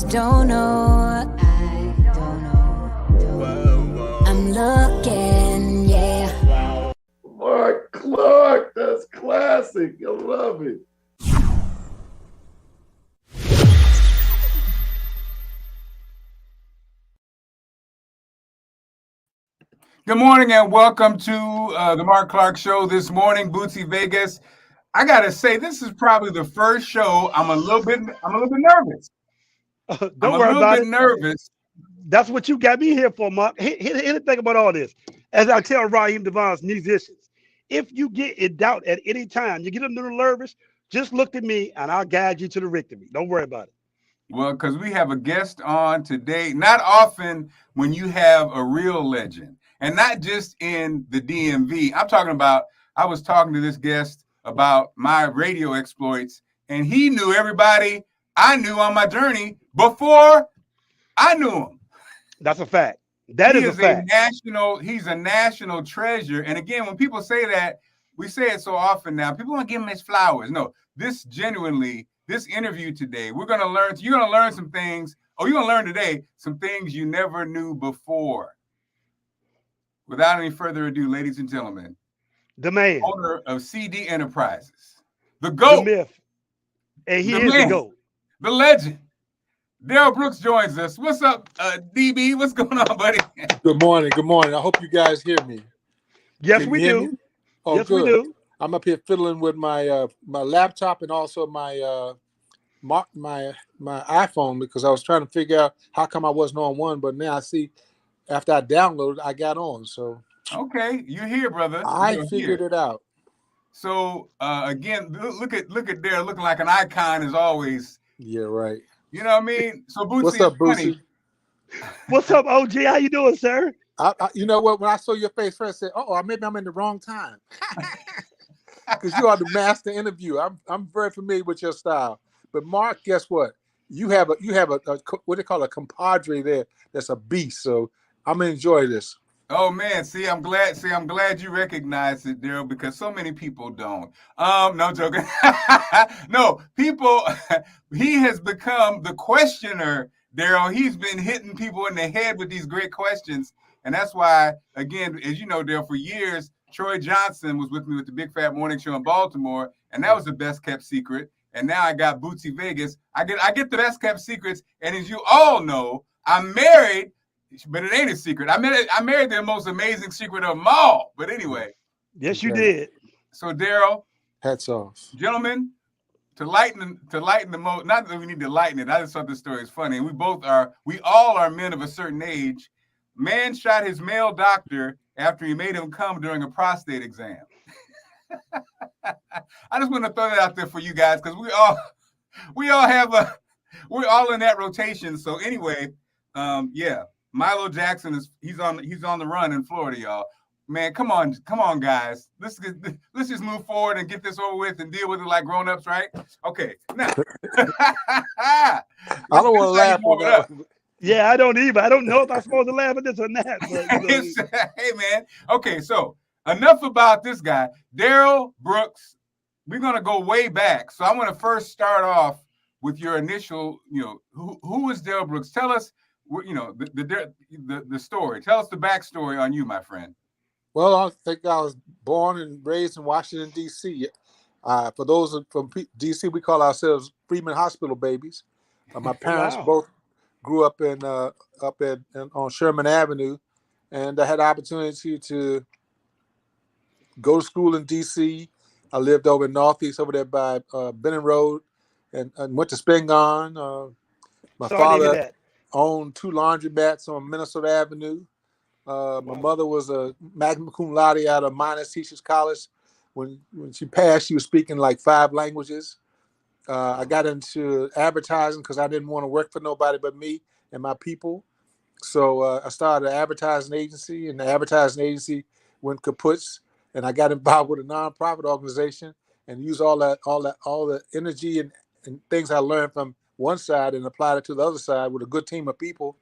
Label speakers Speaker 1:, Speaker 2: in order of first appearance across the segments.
Speaker 1: just don't know. I don't know. I'm looking, yeah.
Speaker 2: Marc Clarke, that's classic. I love it.
Speaker 3: Good morning and welcome to the Marc Clarke Show this morning, Bootsy Vegas. I gotta say, this is probably the first show I'm a little bit nervous.
Speaker 4: Don't worry about it.
Speaker 3: Nervous.
Speaker 4: That's what you got me here for, Mark. Here's the thing about all this. As I tell Raheem Devon's musicians, if you get in doubt at any time, you get a little nervous, just look at me and I'll guide you to the victory. Don't worry about it.
Speaker 3: Well, because we have a guest on today. Not often when you have a real legend, and not just in the DMV. I was talking to this guest about my radio exploits, and he knew everybody I knew on my journey before I knew him.
Speaker 4: That's a fact. That is a fact.
Speaker 3: He's a national treasure. And again, when people say that, we say it so often now, people want to give him his flowers. No, this interview today, you're going to learn some things. You're going to learn today some things you never knew before. Without any further ado, ladies and gentlemen,
Speaker 4: the man,
Speaker 3: owner of CD Enterprises, the GOAT,
Speaker 4: the myth, and he is the GOAT,
Speaker 3: the legend. Darryll Brooks joins us. What's up, DB? What's going on, buddy?
Speaker 5: Good morning. Good morning. I hope you guys hear me.
Speaker 4: Yes, we do.
Speaker 5: Oh,
Speaker 4: yes,
Speaker 5: good.
Speaker 4: we do.
Speaker 5: I'm up here fiddling with my my laptop and also my iPhone because I was trying to figure out how come I wasn't on one, but now I see after I downloaded, I got on. So
Speaker 3: okay, you're here, brother.
Speaker 5: I figured it out.
Speaker 3: So again, look at Darryll looking like an icon as always.
Speaker 5: Yeah, right.
Speaker 3: You know what I mean? So Bootsy,
Speaker 5: what's up, Bootsy?
Speaker 4: What's up, OG? How you doing, sir?
Speaker 5: You know what? When I saw your face first, I said, "Oh, maybe I'm in the wrong time," because you are the master interviewer. I'm very familiar with your style. But Mark, guess what? You have a what they call a compadre there. That's a beast. So I'm gonna enjoy this.
Speaker 3: Oh man, I'm glad you recognize it, Darryll, because so many people don't. No, I'm joking. No, people, he has become the questioner, Darryll. He's been hitting people in the head with these great questions. And that's why, again, as you know, Darryll, for years, Troy Johnson was with me with the Big Fat Morning Show in Baltimore, and that was the best kept secret. And now I got Bootsy Vegas. I get the best kept secrets. And as you all know, I'm married. But it ain't a secret. I married the most amazing secret of them all. But anyway.
Speaker 4: Yes, you did.
Speaker 3: So Darryll.
Speaker 5: Hats off.
Speaker 3: Gentlemen, to lighten the mood, not that we need to lighten it. I just thought this story is funny. And we all are men of a certain age. Man shot his male doctor after he made him come during a prostate exam. I just want to throw that out there for you guys because we're all in that rotation. So anyway, yeah. Milo Jackson he's on the run in Florida, y'all. Man, come on, guys. Let's just move forward and get this over with and deal with it like grown-ups, right? Okay. Now,
Speaker 5: I don't want to laugh at that.
Speaker 4: Yeah, I don't either. I don't know if I'm supposed to laugh at this or not. But,
Speaker 3: hey, man. Okay, so enough about this guy, Darryll Brooks. We're gonna go way back. So I want to first start off with your initial, who is Darryll Brooks? Tell us. The story. Tell us the backstory on you, my friend.
Speaker 5: Well, I think I was born and raised in Washington, D.C. For those from D.C., we call ourselves Freeman Hospital babies. My parents both grew up on Sherman Avenue, and I had the opportunity to go to school in D.C. I lived over in Northeast, over there by Benning Road, and went to Spingarn. My father owned 2 laundromats on Minnesota Avenue. My mother was a magna cum laude out of Miners Teachers College. When she passed, she was speaking like 5 languages. I got into advertising because I didn't want to work for nobody but me and my people. So I started an advertising agency, and the advertising agency went kaput. And I got involved with a nonprofit organization and used all the energy and things I learned from one side and applied it to the other side with a good team of people.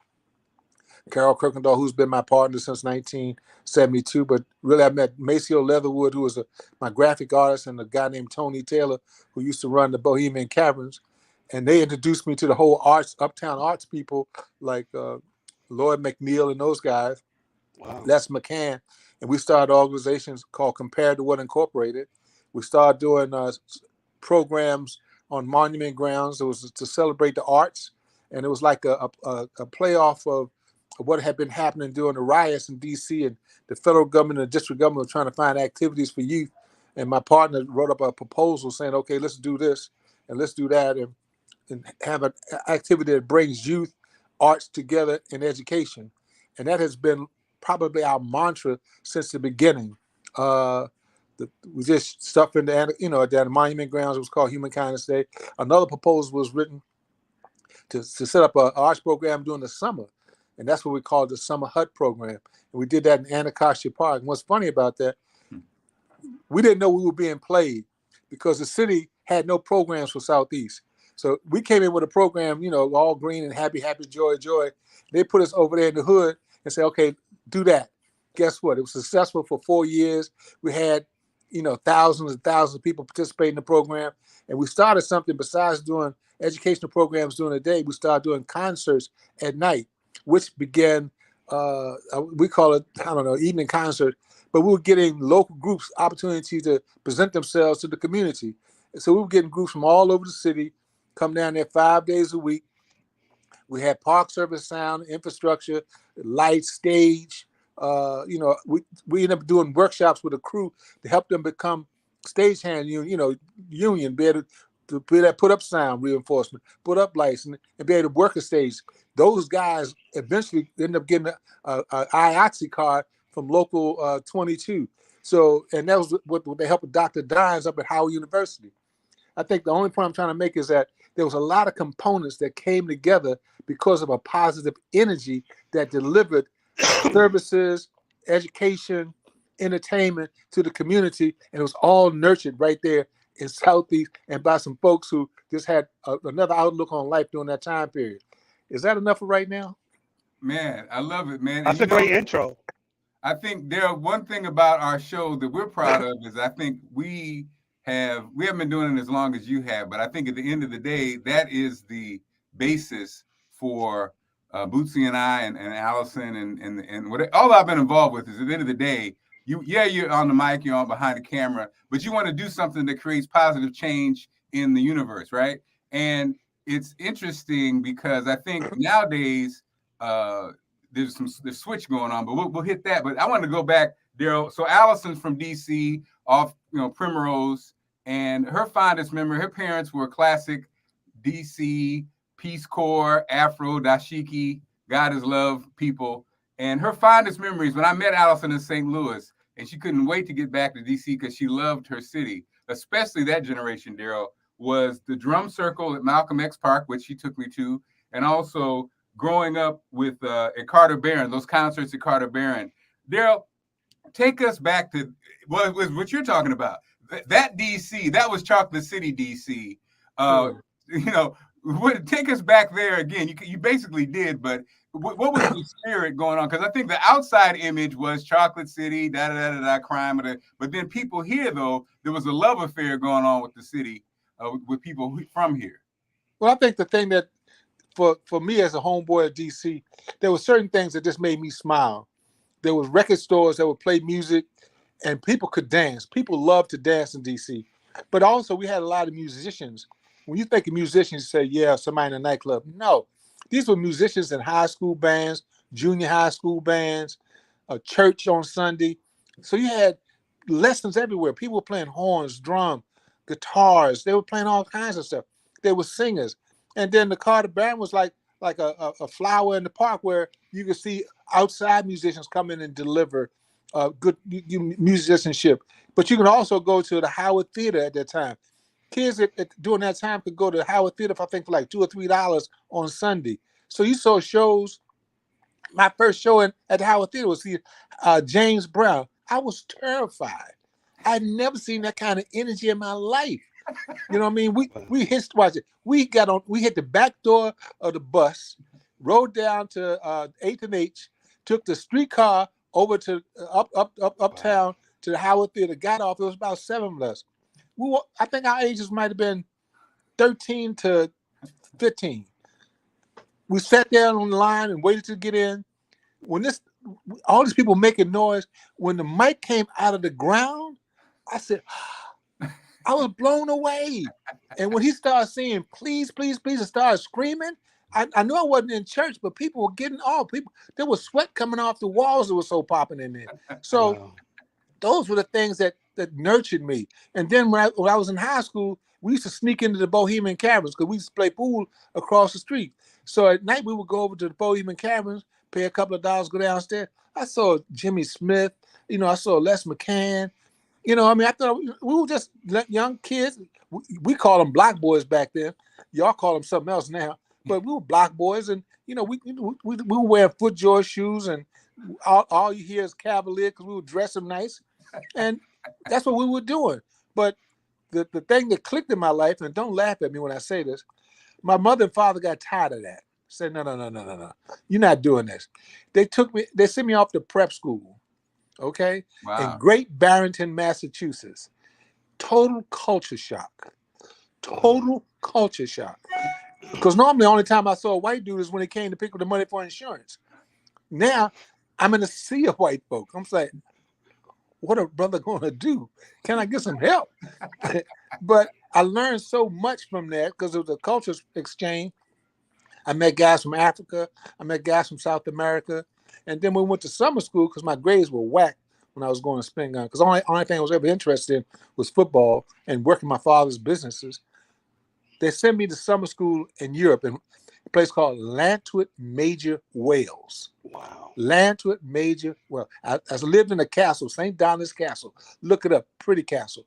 Speaker 5: Carol Kirkendall, who's been my partner since 1972, but really I met Maceo Leatherwood, who was my graphic artist, and a guy named Tony Taylor, who used to run the Bohemian Caverns. and they introduced me to the whole uptown arts people like Lloyd McNeil and those guys, Les McCann, and we started organizations called Compared to What Incorporated. We started doing programs on monument grounds. It was to celebrate the arts, and it was like a playoff of what had been happening during the riots in D.C. and the federal government and the district government were trying to find activities for youth. And my partner wrote up a proposal saying, okay, let's do this and let's do that and have an activity that brings youth, arts together in education. And that has been probably our mantra since the beginning. We just stuff in the, at the monument grounds. It was called Human Kindness Day. Another proposal was written to set up an arts program during the summer. And that's what we called the Summer Hut program. And we did that in Anacostia Park. And what's funny about that, we didn't know we were being played because the city had no programs for Southeast. So we came in with a program, all green and happy, happy, joy, joy. They put us over there in the hood and said, okay, do that. Guess what? It was successful for 4 years. We had, thousands and thousands of people participate in the program. And we started something besides doing educational programs during the day. We started doing concerts at night, which began, we call it, evening concert. But we were getting local groups opportunity to present themselves to the community. And so we were getting groups from all over the city, come down there 5 days a week. We had park service, sound, infrastructure, light, stage. We ended up doing workshops with a crew to help them become stagehand union, be able to put up sound reinforcement, put up lights, and be able to work a stage. Those guys eventually ended up getting a IOTC card from Local 22. So, and that was what they helped with Dr. Dines up at Howard University. I think the only point I'm trying to make is that there was a lot of components that came together because of a positive energy that delivered services, education, entertainment to the community, and it was all nurtured right there in Southeast and by some folks who just had another outlook on life during that time period. Is that enough for right now?
Speaker 3: Man, I love it, man.
Speaker 4: That's a great intro.
Speaker 3: I think one thing about our show that we're proud of is I think we haven't been doing it as long as you have, but I think at the end of the day, that is the basis for Bootsy and I and Allison and what all I've been involved with is at the end of the day, you're on the mic, you're on behind the camera, but you want to do something that creates positive change in the universe, right? And it's interesting because I think nowadays there's switch going on, but we'll hit that. But I want to go back, Darryll. So Allison's from DC, off Primrose, and her fondest memory, her parents were classic DC Peace Corps, Afro, dashiki, God is love people. And her fondest memories when I met Allison in St. Louis, and she couldn't wait to get back to DC because she loved her city, especially that generation, Darryll, was the drum circle at Malcolm X Park, which she took me to, and also growing up with at Carter Barron, those concerts at Carter Barron. Darryll, take us back to what you're talking about. That DC, that was Chocolate City, DC. Take us back there again. You basically did, but what was the spirit going on? Because I think the outside image was Chocolate City, crime, but then people here, though, there was a love affair going on with the city, with people from here.
Speaker 5: Well, I think the thing that for me as a homeboy of DC, there were certain things that just made me smile. There was record stores that would play music and people could dance. People loved to dance in DC. But also we had a lot of musicians. When you think of musicians, you say, yeah, somebody in a nightclub. No, these were musicians in high school bands, junior high school bands, a church on Sunday. So you had lessons everywhere. People were playing horns, drum, guitars. They were playing all kinds of stuff. They were singers. And then the Carter Barron was like a flower in the park where you could see outside musicians come in and deliver good musicianship. But you can also go to the Howard Theater at that time. Kids during that time could go to the Howard Theater for like $2 or $3 on Sunday. So you saw shows. My first show at the Howard Theater was James Brown. I was terrified. I'd never seen that kind of energy in my life. You know what I mean? We watch it. We hit the back door of the bus, rode down to 8th and H, took the streetcar over to uptown to the Howard Theater, got off. It was about 7 of us. I think our ages might have been 13 to 15. We sat down on the line and waited to get in. When all these people making noise, when the mic came out of the ground, I said, I was blown away. And when he started saying, please, please, please, and started screaming, I knew I wasn't in church, but people were getting off. There was sweat coming off the walls that was so popping in there. So those were the things that nurtured me. And then when I was in high school, we used to sneak into the Bohemian Caverns because we used to play pool across the street. So at night we would go over to the Bohemian Caverns, pay a couple of dollars, go downstairs. I saw Jimmy Smith, I saw Les McCann. I thought we were just young kids. We called them block boys back then. Y'all call them something else now. But we were block boys, and we were wearing FootJoy shoes, and all you hear is Cavalier because we were dressing nice, and that's what we were doing. But the thing that clicked in my life, and don't laugh at me when I say this, my mother and father got tired of that. Said, no, you're not doing this. They sent me off to prep school, okay, in Great Barrington, Massachusetts. Total culture shock. Because normally the only time I saw a white dude is when he came to pick up the money for insurance. Now I'm in a sea of white folks. I'm like, what a brother going to do? Can I get some help? But I learned so much from that because it was a culture exchange. I met guys from Africa. I met guys from South America. And then we went to summer school because my grades were whack when I was going to spin gun. Because the only thing I was ever interested in was football and working my father's businesses. They sent me to summer school in Europe in a place called Llantwit Major, Wales.
Speaker 4: Wow.
Speaker 5: Llantwit Major, I lived in a castle, St. Donald's Castle. Look it up, pretty castle.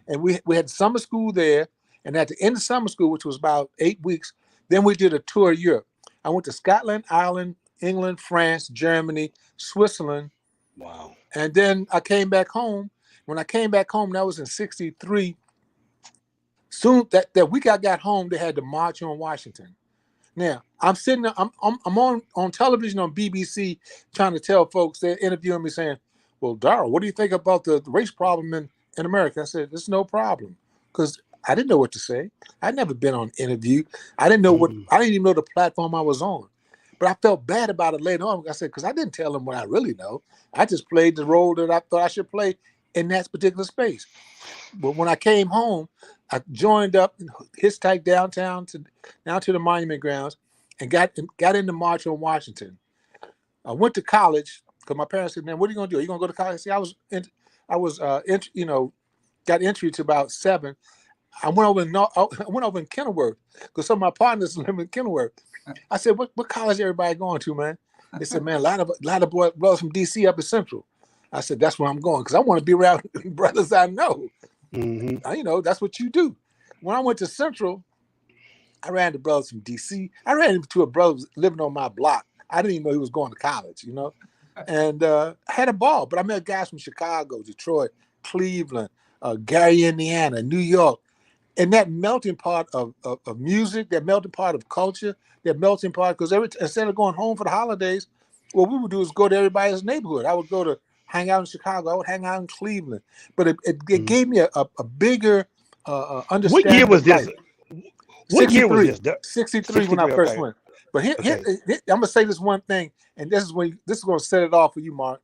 Speaker 5: And we had summer school there. And at the end of summer school, which was about 8 weeks, then we did a tour of Europe. I went to Scotland, Ireland, England, France, Germany, Switzerland.
Speaker 4: Wow.
Speaker 5: And then I came back home. When I came back home, that was in 1963. Soon that week I got home, they had the March on Washington. Now I'm sitting there, I'm on television on BBC trying to tell folks, they're interviewing me saying, well, Darryll, what do you think about the race problem in America? I said, it's no problem. Because I didn't know what to say. I'd never been on interview. I didn't know I didn't even know the platform I was on. But I felt bad about it later on. I said, because I didn't tell them what I really know. I just played the role that I thought I should play in that particular space. But when I came home, I joined up, hitchhiked down to the Monument Grounds, and got in the March on Washington. I went to college because my parents said, "Man, what are you going to do? Are you going to go to college?" See, got entry to about 7. I went over in Kenilworth because some of my partners live in Kenilworth. I said, "What college everybody going to, man?" They said, "Man, a lot of brothers from DC up at Central." I said, "That's where I'm going because I want to be around brothers I know." That's what you do. When I went to Central, I ran into brothers from DC. I ran into a brother living on my block. I didn't even know he was going to college, and I had a ball. But I met guys from Chicago, Detroit, Cleveland, Gary, Indiana, New York, and that melting pot of music, that melting pot of culture, that melting pot, because instead of going home for the holidays, what we would do is go to everybody's neighborhood. I would go to hang out in Chicago. I would hang out in Cleveland. But it gave me a bigger understanding.
Speaker 4: What year was this? What year was this?
Speaker 5: 63 when I first went. But here, I'm going to say this one thing, and this is going to set it off for you, Mark.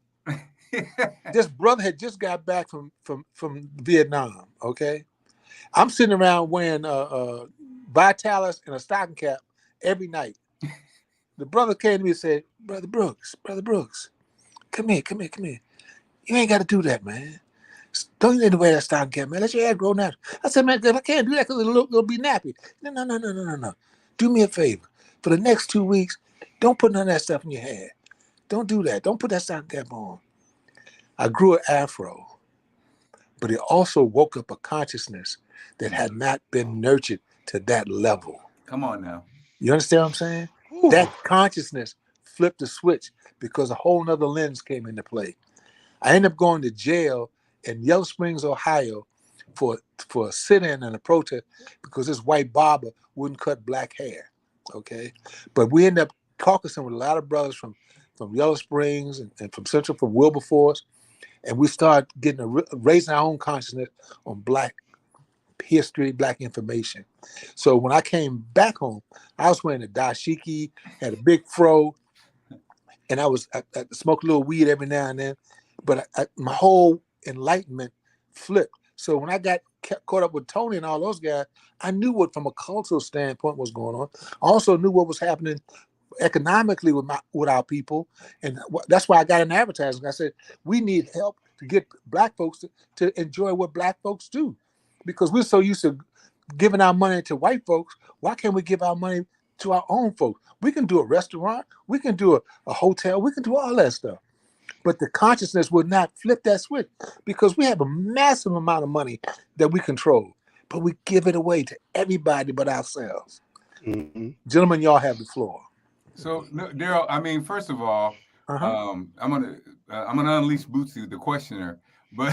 Speaker 5: This brother had just got back from Vietnam, okay? I'm sitting around wearing Vitalis and a stocking cap every night. The brother came to me and said, Brother Brooks, come here. You ain't got to do that, man. Don't need to wear that stocking cap, man. Let your hair grow natural. I said, man, I can't do that because it'll be nappy. No. Do me a favor. For the next 2 weeks, don't put none of that stuff in your hair. Don't do that. Don't put that stocking cap on. I grew an afro, but it also woke up a consciousness that had not been nurtured to that level.
Speaker 3: Come on now.
Speaker 5: You understand what I'm saying? Ooh. That consciousness flipped the switch because a whole nother lens came into play. I ended up going to jail in Yellow Springs, Ohio for a sit-in and a protest because this white barber wouldn't cut black hair, okay? But we ended up caucusing with a lot of brothers from Yellow Springs and from Central, from Wilberforce, and we started raising our own consciousness on black history, Black information. So when I came back home, I was wearing a dashiki, had a big fro, and I smoked a little weed every now and then. But my whole enlightenment flipped. So when I got caught up with Tony and all those guys, I knew what, from a cultural standpoint, was going on. I also knew what was happening economically with our people, and that's why I got in advertising. I said we need help to get Black folks to enjoy what Black folks do, because we're so used to giving our money to white folks. Why can't we give our money to our own folks? We can do a restaurant, we can do a hotel, we can do all that stuff. But the consciousness will not flip that switch, because we have a massive amount of money that we control, but we give it away to everybody but ourselves. Mm-hmm. Gentlemen, y'all have the floor.
Speaker 3: So, Darryll, I mean, first of all, I'm gonna unleash Bootsy, the questioner, but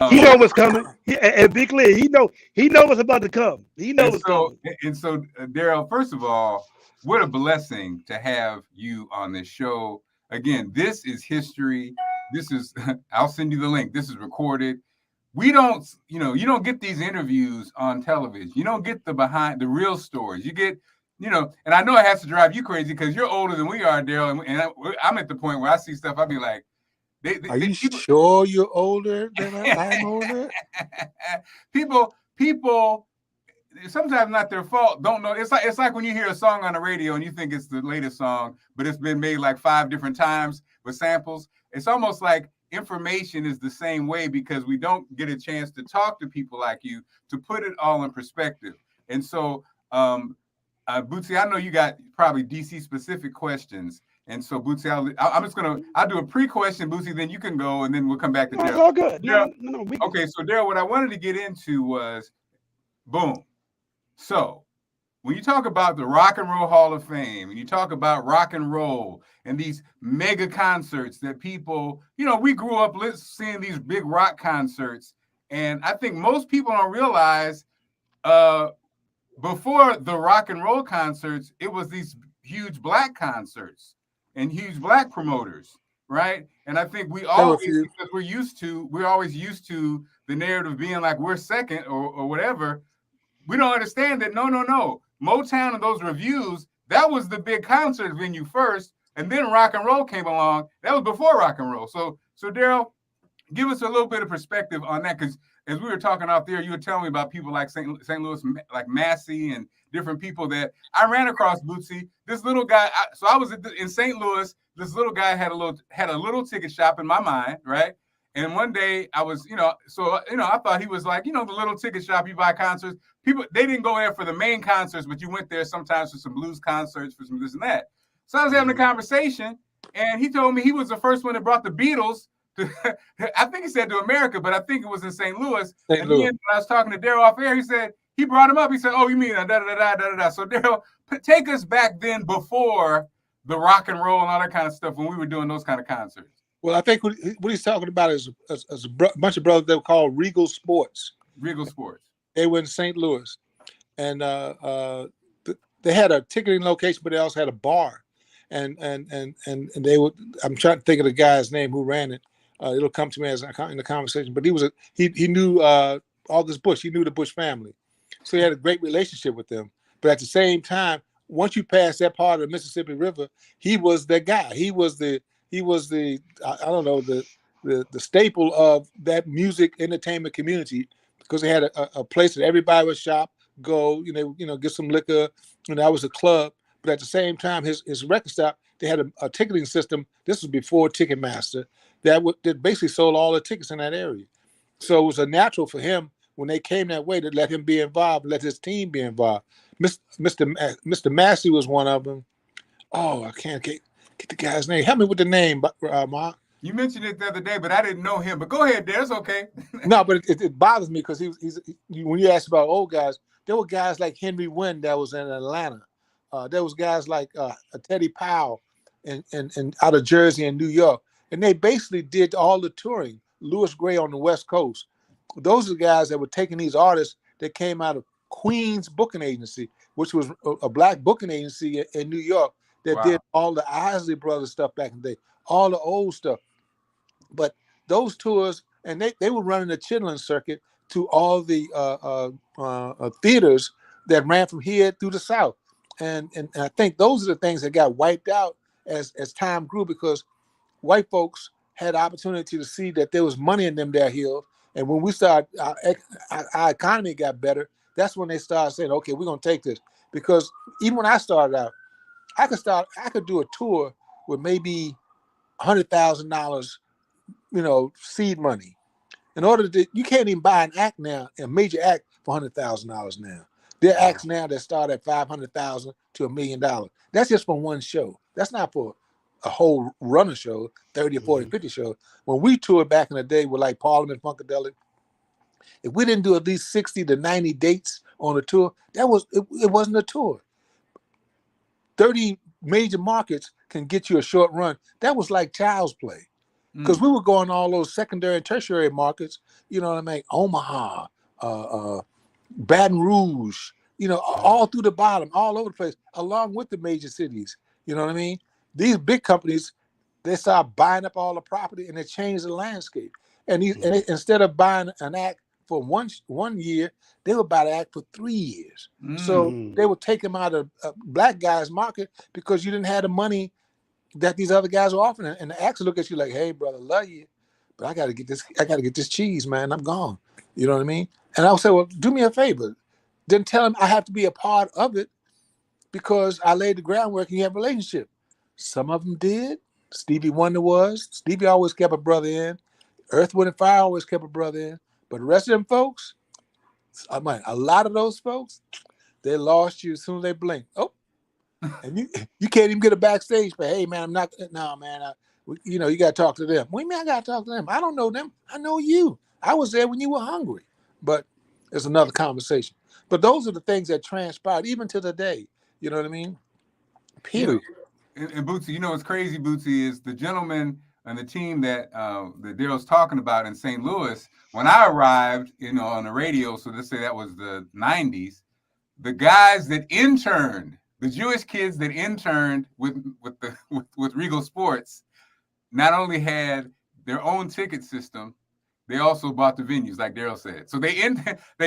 Speaker 4: he know what's coming. And be clear, he know what's about to come. He knows what's coming.
Speaker 3: And so, Darryll, first of all, what a blessing to have you on this show. Again, this is history. This is, I'll send you the link. This is recorded. We don't, you don't get these interviews on television. You don't get the real stories. You get, and I know it has to drive you crazy because you're older than we are, Darryll. And I'm at the point where I see stuff, I'll be like,
Speaker 5: are you sure you're older than I'm older?
Speaker 3: People, sometimes not their fault, don't know. It's like when you hear a song on the radio and you think it's the latest song, but it's been made like 5 different times with samples. It's almost like information is the same way, because we don't get a chance to talk to people like you to put it all in perspective. And so, Bootsy, I know you got probably DC specific questions. And so, Bootsy, I'll do a pre-question, Bootsy, then you can go, and then we'll come back to Darryll.
Speaker 4: It's all good.
Speaker 3: Okay, so Darryll, what I wanted to get into was, boom. So when you talk about the Rock and Roll Hall of Fame, and you talk about rock and roll and these mega concerts that people, we grew up seeing these big rock concerts. And I think most people don't realize before the rock and roll concerts, it was these huge Black concerts and huge Black promoters, right? And I think we always, because we're always used to the narrative being like we're second or whatever. We don't understand that. No. Motown and those reviews, that was the big concert venue first, and then rock and roll came along. That was before rock and roll. So Darryll, give us a little bit of perspective on that, because as we were talking out there, you were telling me about people like St. Louis, like Massey and different people that I ran across. Bootsy, this little guy. I was in St. Louis. This little guy had a little ticket shop in my mind, right? And one day I was, I thought he was like, the little ticket shop you buy concerts. People, they didn't go there for the main concerts, but you went there sometimes for some blues concerts, for some this and that. So I was having a conversation, and he told me he was the first one that brought the Beatles to, I think he said to America, but I think it was in St. Louis. And then when I was talking to Darryll off air, he said, he brought him up. He said, oh, you mean da-da-da-da-da-da. So Darryll, take us back then before the rock and roll and all that kind of stuff when we were doing those kind of concerts.
Speaker 5: Well, I think what he's talking about is a bunch of brothers that were called Regal Sports.
Speaker 3: Regal Sports.
Speaker 5: They were in St. Louis, and they had a ticketing location, but they also had a bar, and they would. I'm trying to think of the guy's name who ran it. It'll come to me as in the conversation. But he knew August Bush. He knew the Bush family, so he had a great relationship with them. But at the same time, once you pass that part of the Mississippi River, he was the guy. He was the I don't know, the staple of that music entertainment community, because they had a place that everybody would shop, go, get some liquor, and that was a club. But at the same time, his record shop, they had a ticketing system. This was before Ticketmaster that basically sold all the tickets in that area. So it was a natural for him when they came that way to let him be involved, let his team be involved. Mr. Massey was one of them. Oh, I can't get the guy's name. Help me with the name, Mark.
Speaker 3: You mentioned it the other day, but I didn't know him. But go ahead, Darryll. It's okay.
Speaker 5: No, but it bothers me because he's when you ask about old guys, there were guys like Henry Wynn that was in Atlanta. There was guys like Teddy Powell and out of Jersey and New York, and they basically did all the touring. Louis Gray on the West Coast. Those are the guys that were taking these artists that came out of Queen's Booking Agency, which was a Black booking agency in New York that did all the Isley Brothers stuff back in the day, all the old stuff. But those tours, and they were running the Chitlin circuit. to all the theaters that ran from here through the South. And I think those are the things that got wiped out as time grew, because white folks had opportunity to see that there was money in them that hill. And when we started, our economy got better, that's when they started saying, okay, we're going to take this. Because even when I started out, I could do a tour with maybe $100,000, seed money. In order to, you can't even buy an act now, a major act, for $100,000 now. There are acts now that start at $500,000 to $1 million. That's just for one show. That's not for a whole runner show, 30 or 40, 50 shows. When we toured back in the day with like Parliament, Funkadelic, if we didn't do at least 60 to 90 dates on a tour, it wasn't a tour. 30 major markets can get you a short run. That was like child's play. Because we were going all those secondary and tertiary markets, you know what I mean? Omaha, Baton Rouge, all through the bottom, all over the place, along with the major cities. You know what I mean? These big companies, they start buying up all the property and they change the landscape. And instead of buying an act for one year, they would buy the act for 3 years. So they would take them out of black guys' market because you didn't have the money that these other guys are offering, and the acts look at you like, "Hey, brother, love you, but I got to get this cheese, man. I'm gone." You know what I mean? And I'll say, "Well, do me a favor. Then tell him I have to be a part of it because I laid the groundwork and you have a relationship." Some of them did. Stevie Wonder was. Stevie always kept a brother in. Earth, Wind, and Fire always kept a brother in. But the rest of them folks, a lot of those folks, they lost you as soon as they blinked. Oh. And you can't even get a backstage, but hey, man, I'm not. No, man, you got to talk to them. What do you mean I got to talk to them? I don't know them. I know you. I was there when you were hungry. But it's another conversation. But those are the things that transpired even to the day. You know what I mean? Period.
Speaker 3: And Bootsy, what's crazy, Bootsy, is the gentleman and the team that Darryl's talking about in St. Louis. When I arrived, on the radio, so let's say that was the 90s, the guys that interned. The Jewish kids that interned with Regal Sports not only had their own ticket system, they also bought the venues, like Darryll said. So they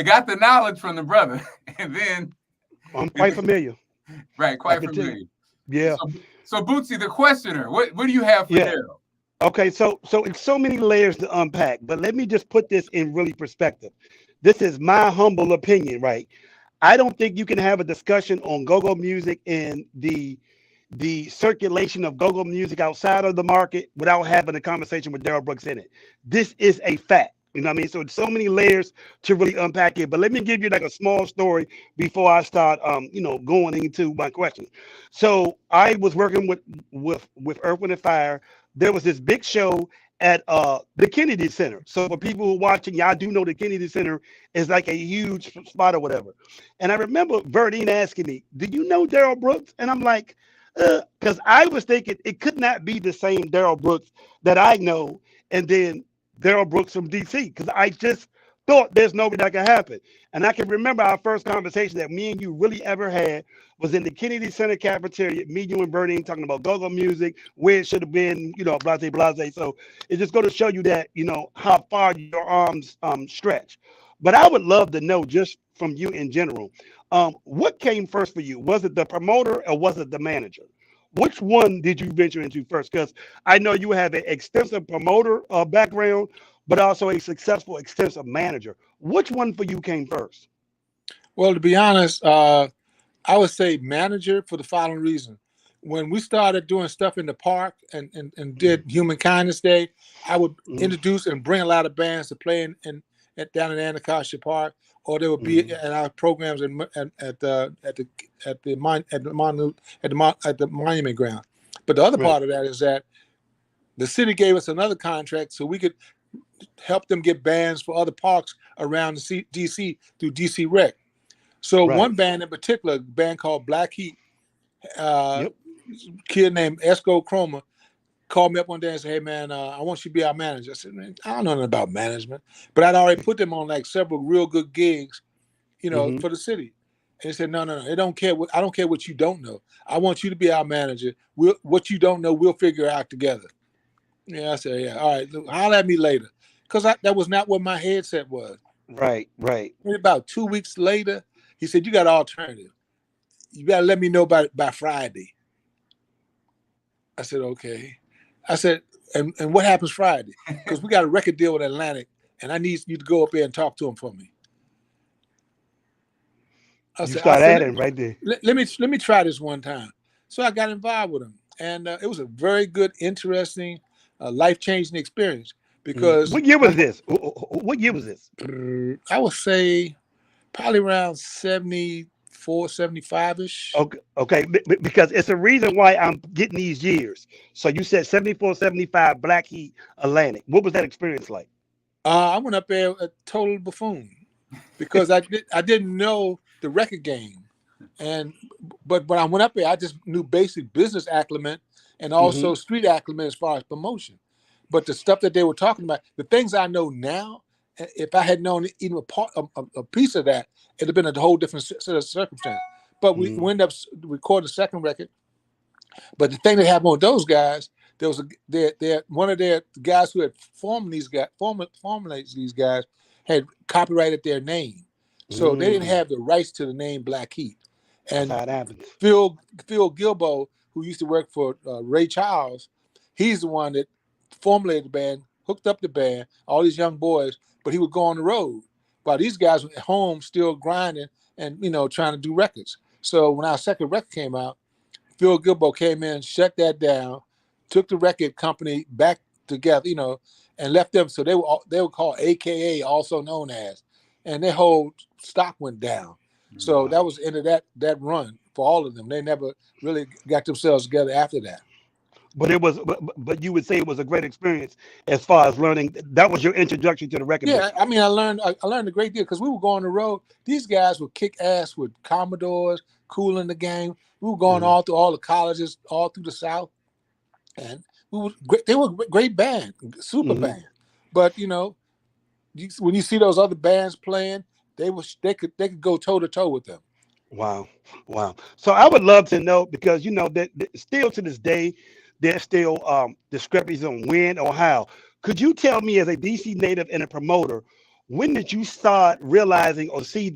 Speaker 3: got the knowledge from the brother, and then
Speaker 4: I'm quite familiar.
Speaker 3: Right, quite familiar.
Speaker 4: Yeah.
Speaker 3: So Bootsy, the questioner, what do you have for Darryll?
Speaker 4: Okay, so it's so many layers to unpack, but let me just put this in really perspective. This is my humble opinion, right? I don't think you can have a discussion on go-go music and the circulation of go-go music outside of the market without having a conversation with Darryll Brooks in it. This is a fact. You know what I mean? So it's so many layers to really unpack it. But let me give you like a small story before I start going into my question. So I was working with Earth, Wind, and Fire. There was this big show at the Kennedy Center. So for people who are watching, y'all do know the Kennedy Center is like a huge spot or whatever. And I remember Verdine asking me, "Do you know Darryll Brooks?" And I'm like, because I was thinking it could not be the same Darryll Brooks that I know, and then Darryll Brooks from DC, because I just thought there's no way that could happen. And I can remember our first conversation that me and you really ever had was in the Kennedy Center cafeteria, me, you, and Bernie talking about go-go music, where it should have been, blase. So it's just going to show you that, how far your arms stretch. But I would love to know, just from you in general, what came first for you? Was it the promoter or was it the manager? Which one did you venture into first? Because I know you have an extensive promoter background, but also a successful, extensive manager. Which one for you came first?
Speaker 5: Well, to be honest, I would say manager for the following reason. When we started doing stuff in the park and did Human Kindness Day, I would introduce and bring a lot of bands to play down in Anacostia Park, or they would be at our programs at the monument ground. But the other part of that is that the city gave us another contract so we could help them get bands for other parks around the DC through DC Rec. So one band in particular, a band called Black Heat, kid named Esco Chroma, called me up one day and said, "Hey man, I want you to be our manager." I said, "Man, I don't know nothing about management," but I'd already put them on like several real good gigs, for the city. And he said, "No, I don't care what you don't know. I want you to be our manager. What you don't know, we'll figure out together." Yeah, I said, "Yeah, all right, holler at me later," because that was not what my headset was.
Speaker 4: Right.
Speaker 5: And about 2 weeks later, he said, "You got an alternative. You got to let me know by Friday." I said, "Okay." I said, and what happens Friday? Because we got a record deal with Atlantic, and I need you to go up there and talk to him for me.
Speaker 4: You start adding right there.
Speaker 5: Let me try this one time. So I got involved with him, and it was a very good, interesting, life-changing experience because
Speaker 4: What year was this? What year was this?
Speaker 5: I would say probably around 74, 75-ish.
Speaker 4: Okay, because it's a reason why I'm getting these years. So you said 74, 75, Black Heat, Atlantic. What was that experience like?
Speaker 5: I went up there a total buffoon because I didn't know the record game, but when I went up there, I just knew basic business acumen and also street acumen as far as promotion. But the stuff that they were talking about, the things I know now, if I had known even a piece of that, it'd have been a whole different set of circumstances. But we ended up recording the second record. But the thing that happened with those guys, there was one of their guys who had formulated these guys had copyrighted their name, so they didn't have the rights to the name Black Heat. And
Speaker 4: That's how it happens.
Speaker 5: Phil Gilbo, who used to work for Ray Charles, he's the one that formulated the band, hooked up the band, all these young boys, but he would go on the road while these guys were at home still grinding and trying to do records. So when our second record came out, Phil Gilbo came in, shut that down, took the record company back together, and left them. So they were called AKA, also known as, and their whole stock went down. So that was the end of that run for all of them. They never really got themselves together after that.
Speaker 4: But you would say it was a great experience as far as learning. That was your introduction to the record.
Speaker 5: Yeah, I mean, I learned a great deal because we were going on the road. These guys would kick ass with Commodores, Cool in the Game. We were going all through all the colleges, all through the South, and they were a great band, super band. But when you see those other bands playing, they could go toe to toe with them.
Speaker 4: Wow. So I would love to know, because that still to this day, there's still discrepancies on when or how. Could you tell me, as a DC native and a promoter, when did you start realizing or see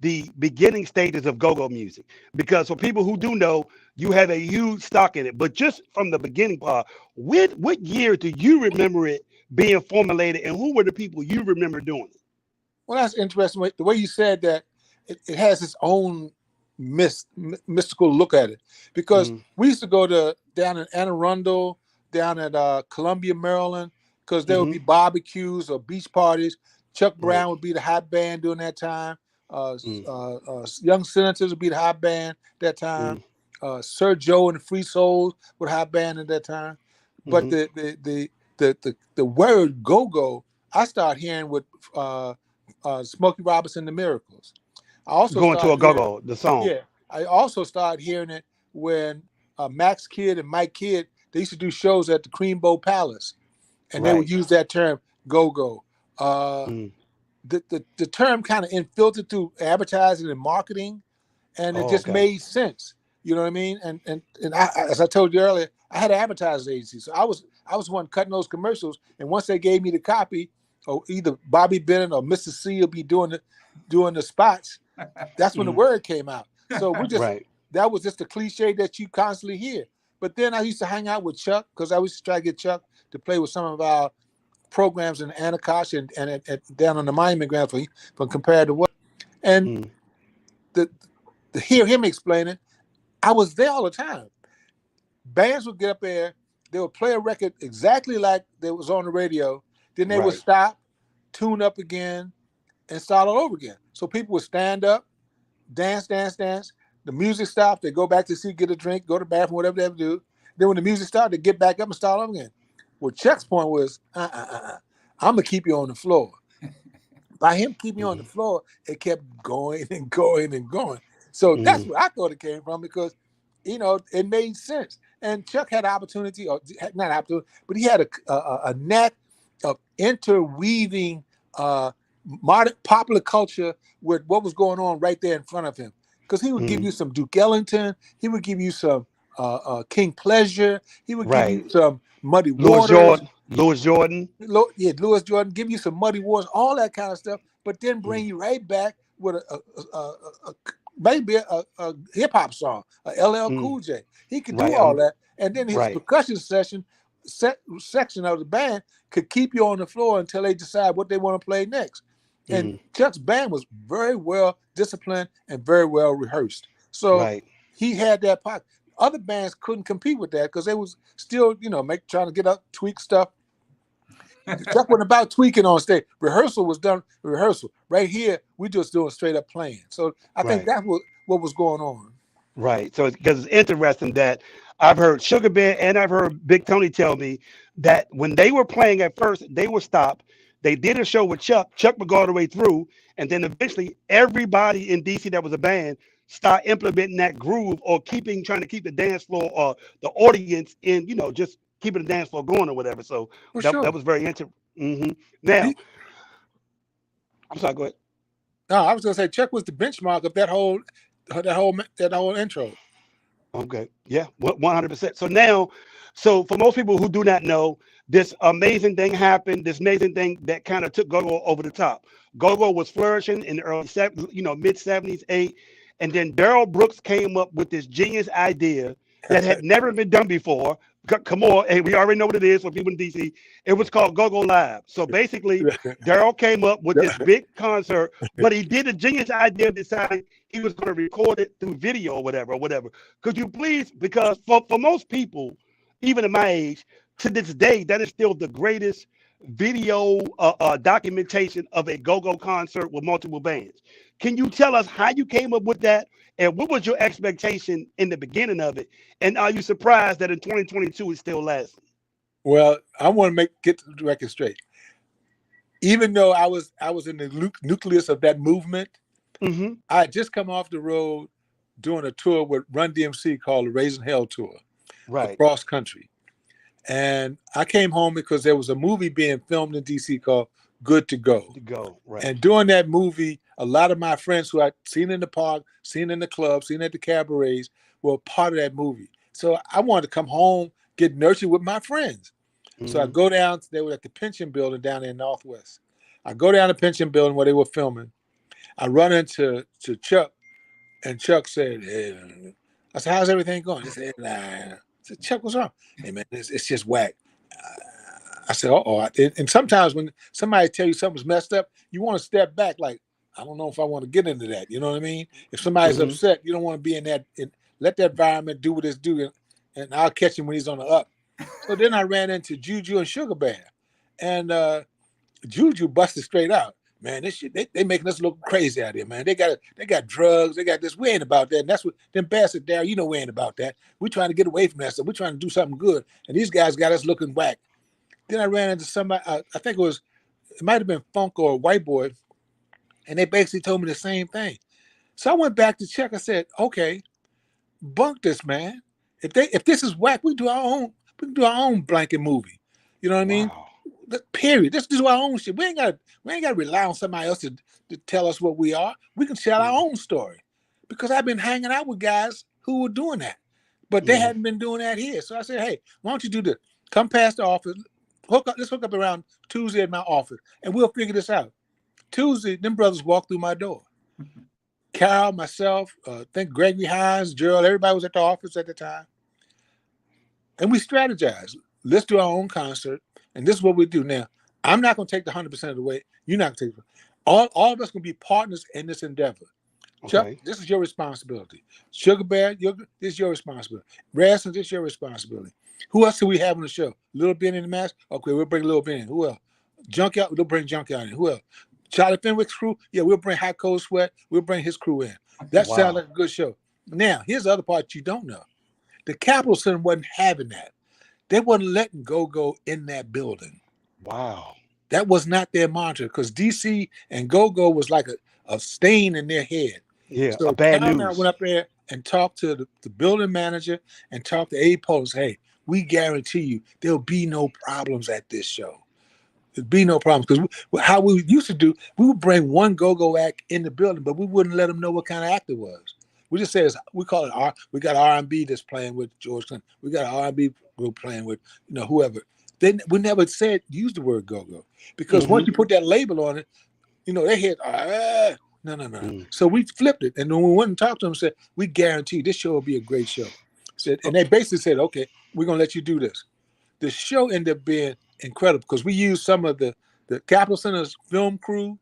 Speaker 4: the beginning stages of go-go music? Because for people who do know, you have a huge stock in it. But just from the beginning part, what year do you remember it being formulated, and who were the people you remember doing it?
Speaker 5: Well, that's interesting. The way you said that, it has its own mystical look at it, because we used to go down in Anne Arundel, down at Columbia, Maryland, because there would be barbecues or beach parties. Chuck Brown would be the hot band during that time. Young Senators would be the hot band that time. Sir Joe and the Free Souls were hot band at that time. But the word go-go, I started hearing with Smokey Robinson, The Miracles. I also
Speaker 4: going to a go-go, the song.
Speaker 5: Yeah, I also started hearing it when Max Kidd and Mike Kidd, they used to do shows at the Creambow Palace, and they would use that term go-go. The term kind of infiltrated through advertising and marketing, and it just made sense. You know what I mean? And I, as I told you earlier, I had an advertising agency, so I was one cutting those commercials. And once they gave me the copy, or either Bobby Bennett or Mr. C will be doing the spots, that's when the word came out. So we just that was just a cliche that you constantly hear. But then I used to hang out with Chuck, because I used to try to get Chuck to play with some of our programs in Anacostia and down on the Monument Ground for Compared to What. And to hear him explain it, I was there all the time. Bands would get up there, they would play a record exactly like that was on the radio. Then they would stop, tune up again, and start all over again. So people would stand up, dance. The music stopped. They go back to get a drink, go to the bathroom, whatever they have to do. Then when the music started, they get back up and start over again. Well, Chuck's point was, I'm going to keep you on the floor. By him keeping you on the floor, it kept going and going and going. So that's where I thought it came from, because, it made sense. And Chuck had opportunity, or not opportunity, but he had a knack of interweaving modern popular culture with what was going on right there in front of him. Because he would give you some Duke Ellington, he would give you some King Pleasure. He would give you
Speaker 4: Right.
Speaker 5: some Muddy
Speaker 4: Louis
Speaker 5: Waters.
Speaker 4: Jordan. Louis Jordan.
Speaker 5: Louis Jordan, give you some Muddy Waters, all that kind of stuff, but then bring you right back with maybe a hip hop song, a LL Cool J. He could do
Speaker 4: Right.
Speaker 5: all that, and then his
Speaker 4: Right.
Speaker 5: percussion section of the band could keep you on the floor until they decide what they want to play next. And Chuck's band was very well disciplined and very well rehearsed. So
Speaker 4: Right.
Speaker 5: he had that pocket. Other bands couldn't compete with that because they was still, trying to get up, tweak stuff. Chuck wasn't about tweaking on stage. Rehearsal was done. Rehearsal. Right here, we just doing straight up playing. So I think that's what was going on.
Speaker 4: Right. So because it's interesting that I've heard Sugar Bear and I've heard Big Tony tell me that when they were playing at first, they would stop. They did a show with Chuck. Chuck would go all the way through, and then eventually everybody in DC that was a band start implementing that groove or trying to keep the dance floor or the audience in, just keeping the dance floor going or whatever. So that was very interesting. Now, I'm sorry, go ahead.
Speaker 5: No, I was gonna say Chuck was the benchmark of that whole intro.
Speaker 4: Okay. Yeah, 100%. So now, for most people who do not know, this amazing thing happened. This amazing thing that kind of took Go-Go over the top. Go-Go was flourishing in the early mid 70s, and then Darryll Brooks came up with this genius idea that had never been done before. Come on, hey, we already know what it is for people in DC. It was called Go-Go Live. So basically, Darryll came up with this big concert, but he did a genius idea of deciding he was going to record it through video or whatever. Could you please, because for most people, even at my age, to this day, that is still the greatest video documentation of a go-go concert with multiple bands. Can you tell us how you came up with that, and what was your expectation in the beginning of it? And are you surprised that in 2022 it's still lasting?
Speaker 5: Well, I want to get the record straight. Even though I was in the nucleus of that movement, I had just come off the road doing a tour with Run DMC called the Raising Hell Tour, across country. And I came home because there was a movie being filmed in DC called Good to Go.
Speaker 4: Right.
Speaker 5: And during that movie, a lot of my friends who I'd seen in the park, seen in the club, seen at the cabarets were part of that movie. So I wanted to come home, get nurtured with my friends. So I go down, they were at the pension building down in Northwest. I go down the pension building where they were filming. I run into Chuck, and Chuck said, hey. I said, how's everything going? He said, nah. I said, Chuck, what's wrong? Hey, man, it's just whack. I said, uh-oh. And sometimes when somebody tell you something's messed up, you want to step back like, I don't know if I want to get into that. You know what I mean? If somebody's upset, you don't want to be in that. Let that environment do what it's doing, and I'll catch him when he's on the up. So then I ran into Juju and Sugar Bear. And Juju busted straight out. Man, this shit, they making us look crazy out here, man. They got drugs, they got this. We ain't about that. And that's what them Bear said, Darryll, we ain't about that. We're trying to get away from that stuff. We're trying to do something good. And these guys got us looking whack. Then I ran into somebody, I think it might have been Funk or a White Boy, and they basically told me the same thing. So I went back to check. I said, okay, bunk this, man. If this is whack, we can do our own blanket movie. You know what I mean? Period. Let's do our own shit. We ain't gotta rely on somebody else to tell us what we are. We can tell our own story. Because I've been hanging out with guys who were doing that. But they hadn't been doing that here. So I said, hey, why don't you do this? Come past the office, let's hook up around Tuesday at my office, and we'll figure this out. Tuesday, them brothers walked through my door. Carol, myself, I think Gregory Hines, Gerald, everybody was at the office at the time. And we strategized. Let's do our own concert. And this is what we do. Now, I'm not going to take the 100% of the way. You're not going to take it. All of us going to be partners in this endeavor. Okay. Chuck, this is your responsibility. Sugar Bear, this is your responsibility. Rasmus, this is your responsibility. Who else do we have on the show? Little Ben in the mask? Okay, we'll bring Little Ben in. Who else? Junkyard, we'll bring Junkyard in. Who else? Charlie Fenwick's crew? Yeah, we'll bring Hot Cold Sweat. We'll bring his crew in. That sounds like a good show. Now, here's the other part you don't know. The Capitol Center wasn't having that. They wasn't letting Go-Go in that building.
Speaker 4: Wow.
Speaker 5: That was not their mantra because DC and Go-Go was like a stain in their head.
Speaker 4: Yeah,
Speaker 5: so
Speaker 4: bad news.
Speaker 5: I went up there and talked to the building manager and talked to A-Post. Hey, we guarantee you there'll be no problems at this show. There'd be no problems because how we used to do, we would bring one Go-Go act in the building, but we wouldn't let them know what kind of act it was. We just say we call it we got R&B that's playing with George Clinton. We got an R&B group playing with whoever. We never use the word go-go because once you put that label on it, they hit no. So we flipped it, and when we went and talked to them, said we guarantee this show will be a great show. And they basically said, okay, we're gonna let you do this. The show ended up being incredible because we used some of the Capitol Center's film crew.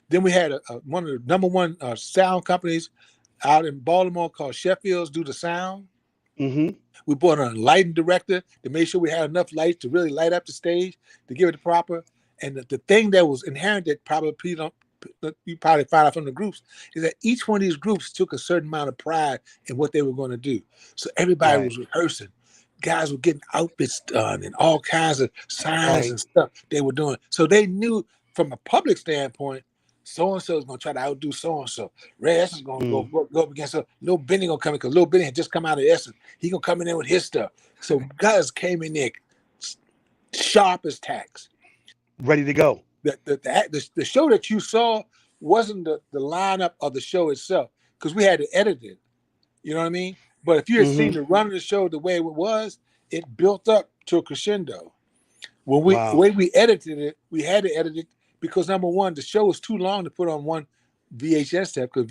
Speaker 5: Then we had one of the number one sound companies out in Baltimore called Sheffield's do the sound. We brought on a lighting director to make sure we had enough lights to really light up the stage to give it the proper. And the thing that was inherent that you probably find out from the groups is that each one of these groups took a certain amount of pride in what they were going to do. So everybody was rehearsing. Guys were getting outfits done and all kinds of signs and stuff they were doing. So they knew from a public standpoint, so-and-so is going to try to outdo so-and-so. Ray Essence is going to go up against her. Lil Benny going to come in because Lil Benny had just come out of Essence. He going to come in there with his stuff. So guys came in there sharp as tacks.
Speaker 4: Ready to go.
Speaker 5: The show that you saw wasn't the lineup of the show itself because we had to edit it. You know what I mean? But if you had seen the run of the show the way it was, it built up to a crescendo. When the way we edited it, we had to edit it because number one, the show was too long to put on one VHS tape because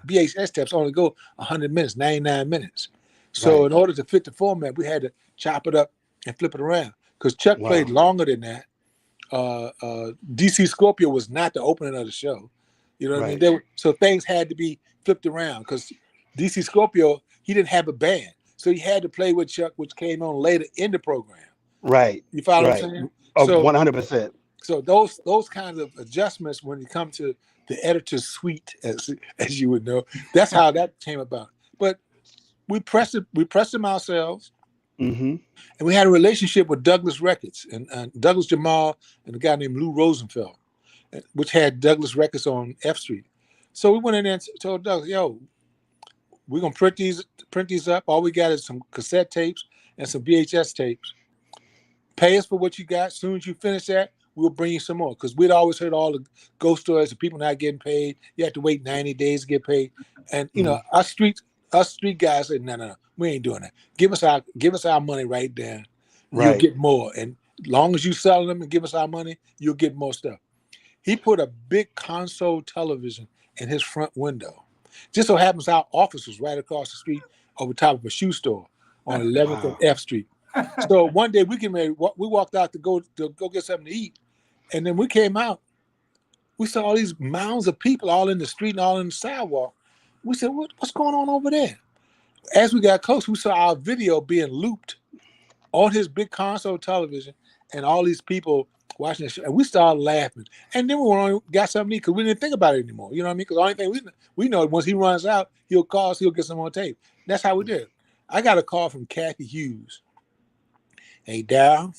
Speaker 5: VHS tapes only go 100 minutes, 99 minutes. So in order to fit the format, we had to chop it up and flip it around because Chuck played longer than that. DC Scorpio was not the opening of the show. You know what I mean? So things had to be flipped around because DC Scorpio, he didn't have a band. So he had to play with Chuck, which came on later in the program. Right. You follow what I'm saying?
Speaker 4: Oh, 100%.
Speaker 5: So those kinds of adjustments when you come to the editor's suite, as you would know, that's how that came about. But we pressed them ourselves. And we had a relationship with Douglas Records and Douglas Jamal and a guy named Lou Rosenfeld, which had Douglas Records on F Street. So we went in there and told Douglas, yo, we're going to print these up. All we got is some cassette tapes and some VHS tapes. Pay us for what you got. As soon as you finish that, we'll bring you some more. Because we'd always heard all the ghost stories of people not getting paid. You have to wait 90 days to get paid. And, us street guys said, no, we ain't doing that. Give us our money right there. You'll get more. And as long as you sell them and give us our money, you'll get more stuff. He put a big console television in his front window. Just so happens our office was right across the street over top of a shoe store on 11th and F Street. So one day we walked out to go get something to eat. And then we came out. We saw all these mounds of people all in the street and all in the sidewalk. We said, what's going on over there? As we got close, we saw our video being looped on his big console television and all these people watching the show. And we started laughing. And then we got something to eat because we didn't think about it anymore. You know what I mean? Because the only thing we know, once he runs out, he'll call us, he'll get some on tape. That's how we did it. I got a call from Kathy Hughes. Hey, Darryll,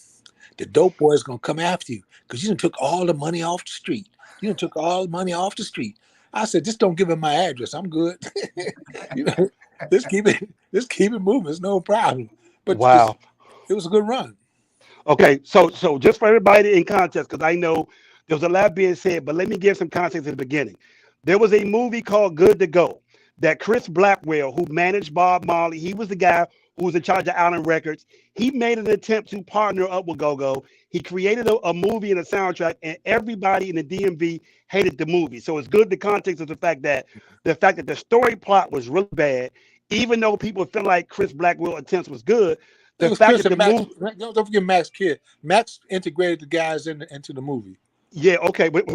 Speaker 5: the dope boy is going to come after you because you done took all the money off the street. I said, just don't give him my address. I'm good. Let's keep it moving. It's no problem. But it was a good run.
Speaker 4: Okay, so just for everybody in context, because I know there was a lot being said, but let me give some context at the beginning. There was a movie called Good to Go that Chris Blackwell, who managed Bob Marley, he was the guy who was in charge of Island Records. He made an attempt to partner up with Go-Go. He created a movie and a soundtrack, and everybody in the DMV hated the movie. So it's good the context of the fact that the story plot was really bad, even though people feel like Chris Blackwell's attempts was good. The fact that the movie,
Speaker 5: don't forget Max Kidd. Max integrated the guys into the movie.
Speaker 4: Yeah, okay. But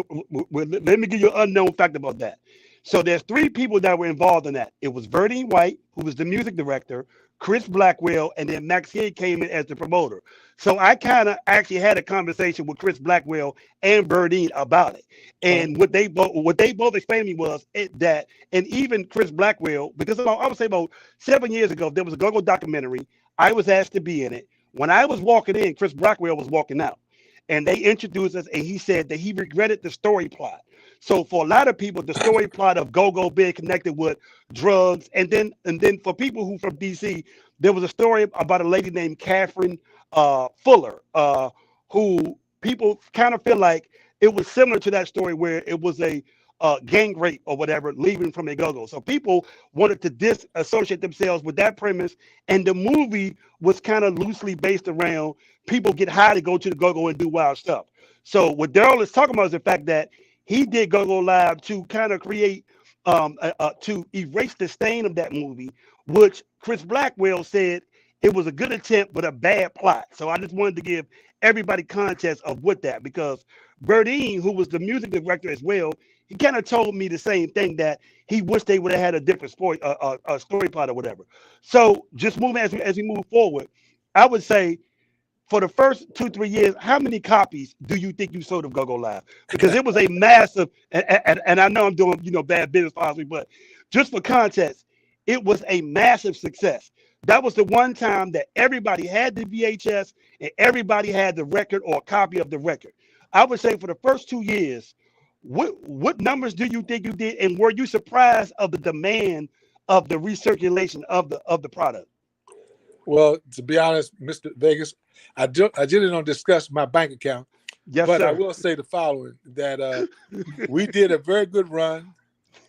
Speaker 4: let me give you an unknown fact about that. So there's 3 people that were involved in that. It was Verdine White, who was the music director, Chris Blackwell, and then Max Kidd came in as the promoter. So I kind of actually had a conversation with Chris Blackwell and Verdine about it. And what they both explained to me was that, and even Chris Blackwell, because I would say about 7 years ago, there was a Go-Go documentary. I was asked to be in it. When I was walking in, Chris Blackwell was walking out. And they introduced us, and he said that he regretted the story plot. So for a lot of people, the story plot of Go-Go being connected with drugs, and then for people who from DC, there was a story about a lady named Catherine Fuller, who people kind of feel like it was similar to that story where it was a gang rape or whatever, leaving from a go-go. So people wanted to disassociate themselves with that premise, and the movie was kind of loosely based around people get high to go to the go-go and do wild stuff. So what Darryll is talking about is the fact that he did Go-Go Live to kind of create, to erase the stain of that movie, which Chris Blackwell said it was a good attempt but a bad plot. So I just wanted to give everybody context of what that, because Burdine, who was the music director as well, he kind of told me the same thing, that he wished they would have had a different story plot or whatever. So just moving as we move forward, I would say for the first 2-3 years, how many copies do you think you sold of Go-Go Live? Because it was a massive, and I know I'm doing bad business possibly, but just for context, it was a massive success. That was the one time that everybody had the VHS and everybody had the record or a copy of the record. I would say for the first 2 years, what numbers do you think you did, and were you surprised of the demand of the recirculation of the product?
Speaker 5: Well, to be honest, Mr. Vegas, I generally don't discuss my bank account.
Speaker 4: Yes,
Speaker 5: but
Speaker 4: sir.
Speaker 5: I will say the following: that we did a very good run.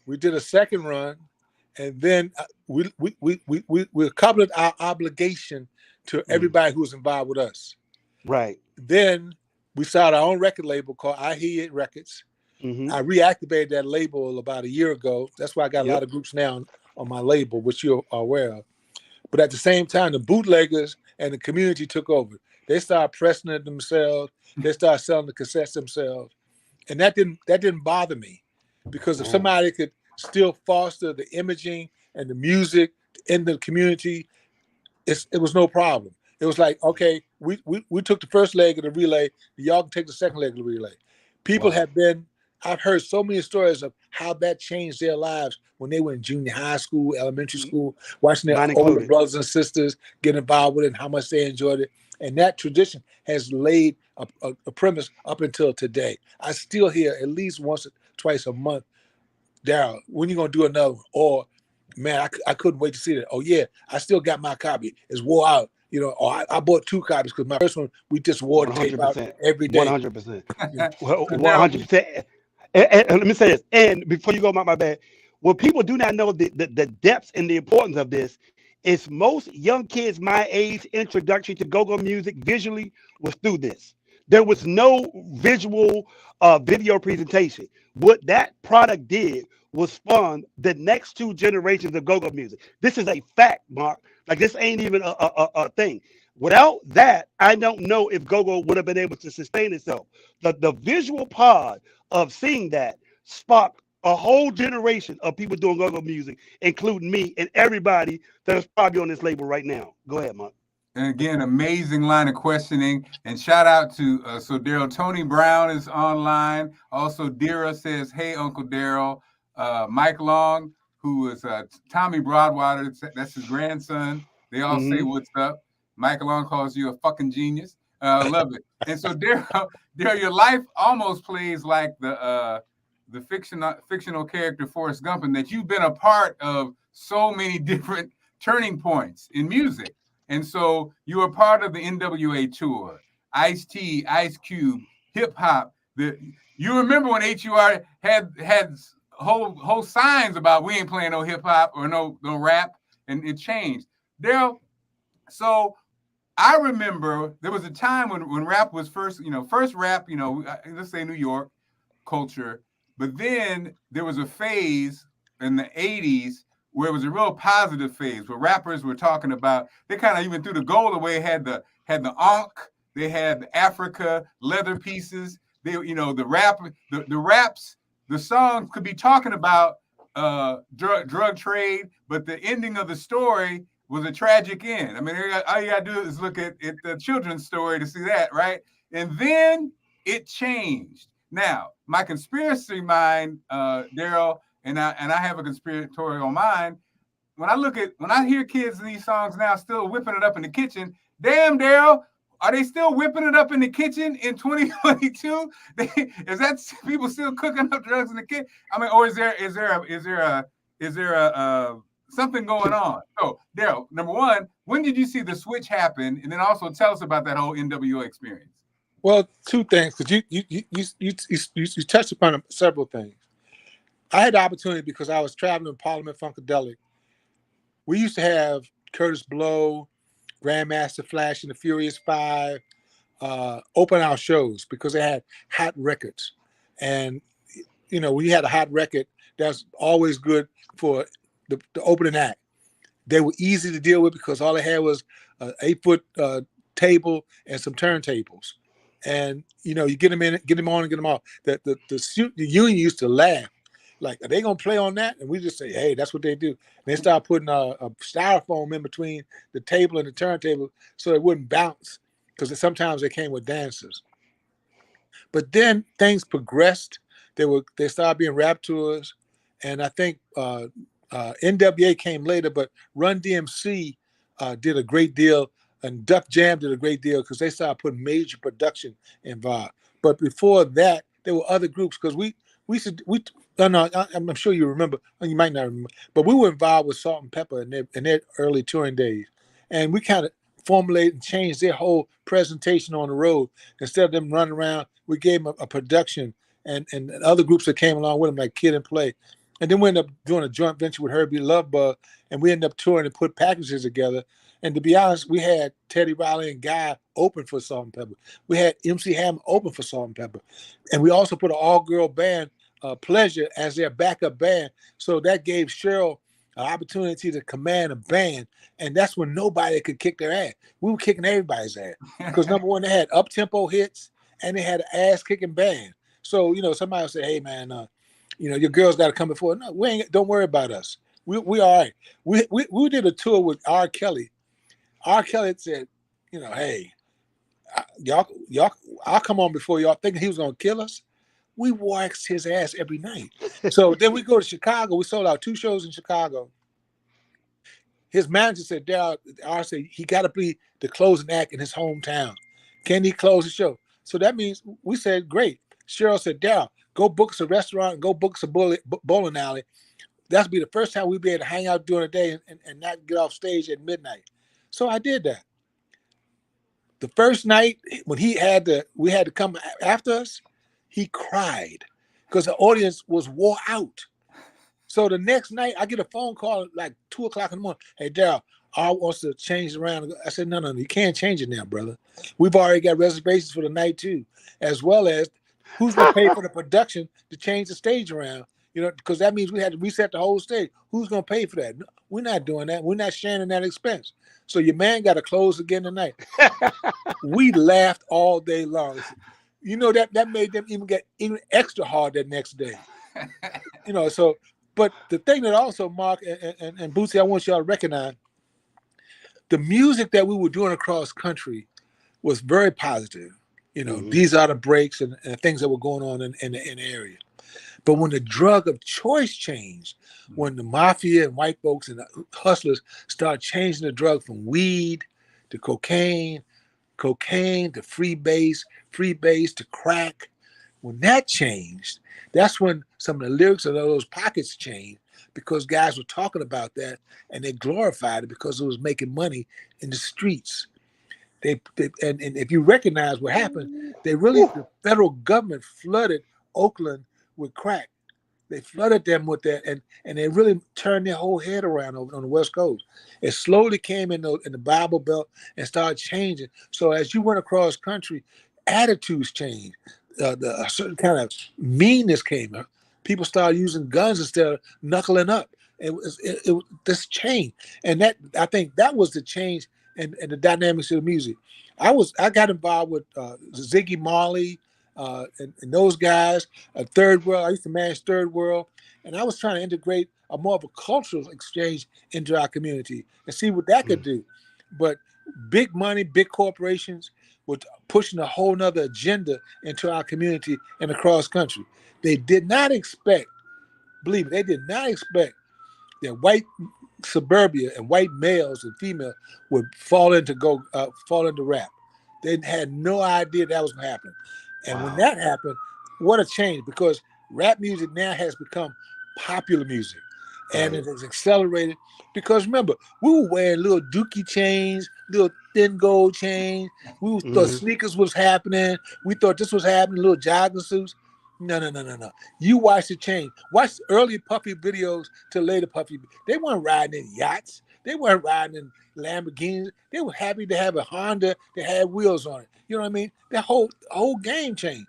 Speaker 5: We did a second run, and then we accomplished our obligation to everybody who was involved with us.
Speaker 4: Right.
Speaker 5: Then we started our own record label called I Hear It Records.
Speaker 4: Mm-hmm.
Speaker 5: I reactivated that label about a year ago. That's why I got a lot of groups now on my label, which you're aware of. But at the same time, the bootleggers and the community took over. They started pressing it themselves. They started selling the cassettes themselves, and that didn't bother me, because if somebody could still foster the imaging and the music in the community, it was no problem. It was like, okay, we took the first leg of the relay. Y'all can take the second leg of the relay. People have been. I've heard so many stories of how that changed their lives when they were in junior high school, elementary school, watching their older brothers and sisters get involved with it and how much they enjoyed it. And that tradition has laid a premise up until today. I still hear at least once or twice a month, Darryll, when you going to do another one? Or, man, I couldn't wait to see that. Oh, yeah, I still got my copy. It's wore out. You know, or I bought 2 copies because my first one, we just wore the tape out every day.
Speaker 4: 100%. 100%. And let me say this, and before you go, my bad, what people do not know the depths and the importance of this is most young kids my age introduction to go-go music visually was through this. There was no visual video presentation. What that product did was spawn the next 2 generations of go-go music. This is a fact, Mark. Like, this ain't even a thing. Without that, I don't know if go-go would have been able to sustain itself. The visual pod of seeing that sparked a whole generation of people doing go-go music, including me and everybody that is probably on this label right now. Go ahead, Mark.
Speaker 3: And again, amazing line of questioning. And shout out to, so Darryll, Tony Brown is online. Also, Dira says, hey, Uncle Darryll. Mike Long, who is Tommy Broadwater, that's his grandson. They all say, what's up? Mike Long calls you a fucking genius. Love it. And so, Darryll, your life almost plays like the fictional character Forrest Gump, and that you've been a part of so many different turning points in music. And so you were part of the NWA tour, Ice-T, Ice Cube, hip hop. You remember when HUR had whole signs about we ain't playing no hip hop or no rap, and it changed. Darryll, so I remember there was a time when rap was first rap, let's say New York culture, but then there was a phase in the 80s where it was a real positive phase where rappers were talking about, they kind of even threw the gold away, had the Ankh, they had the Africa leather pieces, they, the raps, the songs could be talking about drug trade, but the ending of the story was a tragic end. I mean, all you gotta do is look at the children's story to see that, right? And then it changed. Now, my conspiracy mind, Darryll, and I have a conspiratorial mind. When I hear kids in these songs now still whipping it up in the kitchen, damn, Darryll, are they still whipping it up in the kitchen in 2022? Is that people still cooking up drugs in the kitchen? I mean, or is there a something going on? So, Darryll, number one, when did you see the switch happen? And then also tell us about that whole NWO experience.
Speaker 5: Well, 2 things, because you touched upon several things. I had the opportunity because I was traveling in Parliament Funkadelic. We used to have Curtis Blow, Grandmaster Flash and the Furious Five open our shows because they had hot records. And, you know, when you had a hot record, that's always good for the opening act. They were easy to deal with because all they had was an 8-foot table and some turntables. And, you know, you get them in, get them on and get them off. The union used to laugh. Like, are they going to play on that? And we just say, hey, that's what they do. And they start putting a styrofoam in between the table and the turntable so it wouldn't bounce because sometimes they came with dancers. But then things progressed. They started being rap tours. And I think NWA came later, but Run DMC did a great deal. And Duck Jam did a great deal because they started putting major production involved. But before that, there were other groups because I'm sure you remember, you might not remember, but we were involved with Salt and Pepper in their early touring days. And we kind of formulated and changed their whole presentation on the road. Instead of them running around, we gave them a production and other groups that came along with them, like Kid and Play. And then we ended up doing a joint venture with Herbie Lovebug, and we ended up touring and put packages together. And to be honest, we had Teddy Riley and Guy open for Salt and Pepper. We had MC Hammer open for Salt and Pepper. And we also put an all-girl band, Pleasure, as their backup band. So that gave Cheryl an opportunity to command a band. And that's when nobody could kick their ass. We were kicking everybody's ass. Because number one, they had up-tempo hits, and they had an ass-kicking band. So, you know, somebody would say, hey, man, you know, your girls got to come before. No, don't worry about us. We all right. We did a tour with R. Kelly. R. Kelly said, you know, hey, y'all, I'll come on before y'all thinking he was going to kill us. We waxed his ass every night. So then we go to Chicago. We sold out 2 shows in Chicago. His manager said, Darryll, R said, he got to be the closing act in his hometown. Can he close the show? So that means we said, great. Cheryl said, Darryll, go book us a restaurant and go book us a bowling alley. That's be the first time we'd be able to hang out during the day and not get off stage at midnight. So I did that. The first night when we had to come after us, he cried because the audience was wore out. So the next night I get a phone call at like 2:00 in the morning. Hey, Darryll, R wants to change it around. I said, no, you can't change it now, brother. We've already got reservations for the night too, as well as who's going to pay for the production to change the stage around, you know, because that means we had to reset the whole stage. Who's going to pay for that? No, we're not doing that. We're not sharing that expense. So your man got to close again tonight. We laughed all day long. You know, that made them even get even extra hard that next day. You know, so, but the thing that also, Mark and Bootsy, I want y'all to recognize, the music that we were doing across country was very positive. You know, these are the breaks and things that were going on in the area. But when the drug of choice changed, when the mafia and white folks and the hustlers started changing the drug from weed to cocaine to free base to crack, when that changed, that's when some of the lyrics of those pockets changed because guys were talking about that and they glorified it because it was making money in the streets. And if you recognize what happened, the federal government flooded Oakland with crack. They flooded them with that, and they really turned their whole head around over on the West Coast. It slowly came in the Bible Belt and started changing. So as you went across country, attitudes changed. A certain kind of meanness came up. People started using guns instead of knuckling up. It was this change, and that I think that was the change in the dynamics of the music. I got involved with Ziggy Marley. And those guys, Third World. I used to manage Third World, and I was trying to integrate a more of a cultural exchange into our community and see what that could do. But big money, big corporations were pushing a whole nother agenda into our community and across country. They did not expect, believe me, they did not expect that white suburbia and white males and females would fall into rap. They had no idea that was going to happen. And when that happened, what a change, because rap music now has become popular music. And it has accelerated because remember, we were wearing little dookie chains, little thin gold chains. We thought sneakers was happening. We thought this was happening, little jogging suits. No. You watch the change. Watch early Puffy videos to later Puffy. They weren't riding in yachts. They weren't riding in Lamborghinis. They were happy to have a Honda that had wheels on it. You know what I mean? That whole game changed.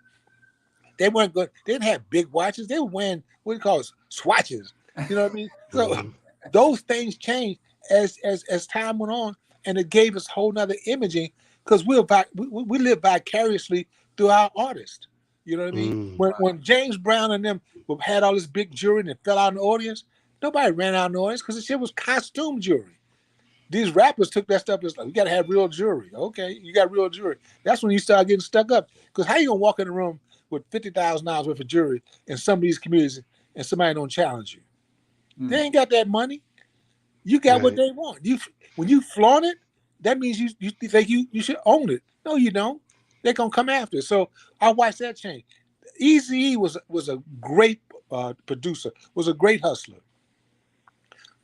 Speaker 5: They weren't good. They didn't have big watches. They were wearing what do you call it? Swatches. You know what I mean? So those things changed as time went on, and it gave us whole nother imaging because we live vicariously through our artists. You know what I mean? When James Brown and them had all this big jewelry and it fell out in the audience, nobody ran out in the audience because the shit was costume jewelry. These rappers took that stuff as like, you got to have real jewelry. Okay, you got real jewelry. That's when you start getting stuck up. Because how you gonna walk in a room with $50,000 worth of jewelry in some of these communities and somebody don't challenge you? They ain't got that money. You got what they want. When you flaunt it, that means you think you should own it. No, you don't. They're gonna come after it. So I watched that change. Eazy-E was a great producer, was a great hustler.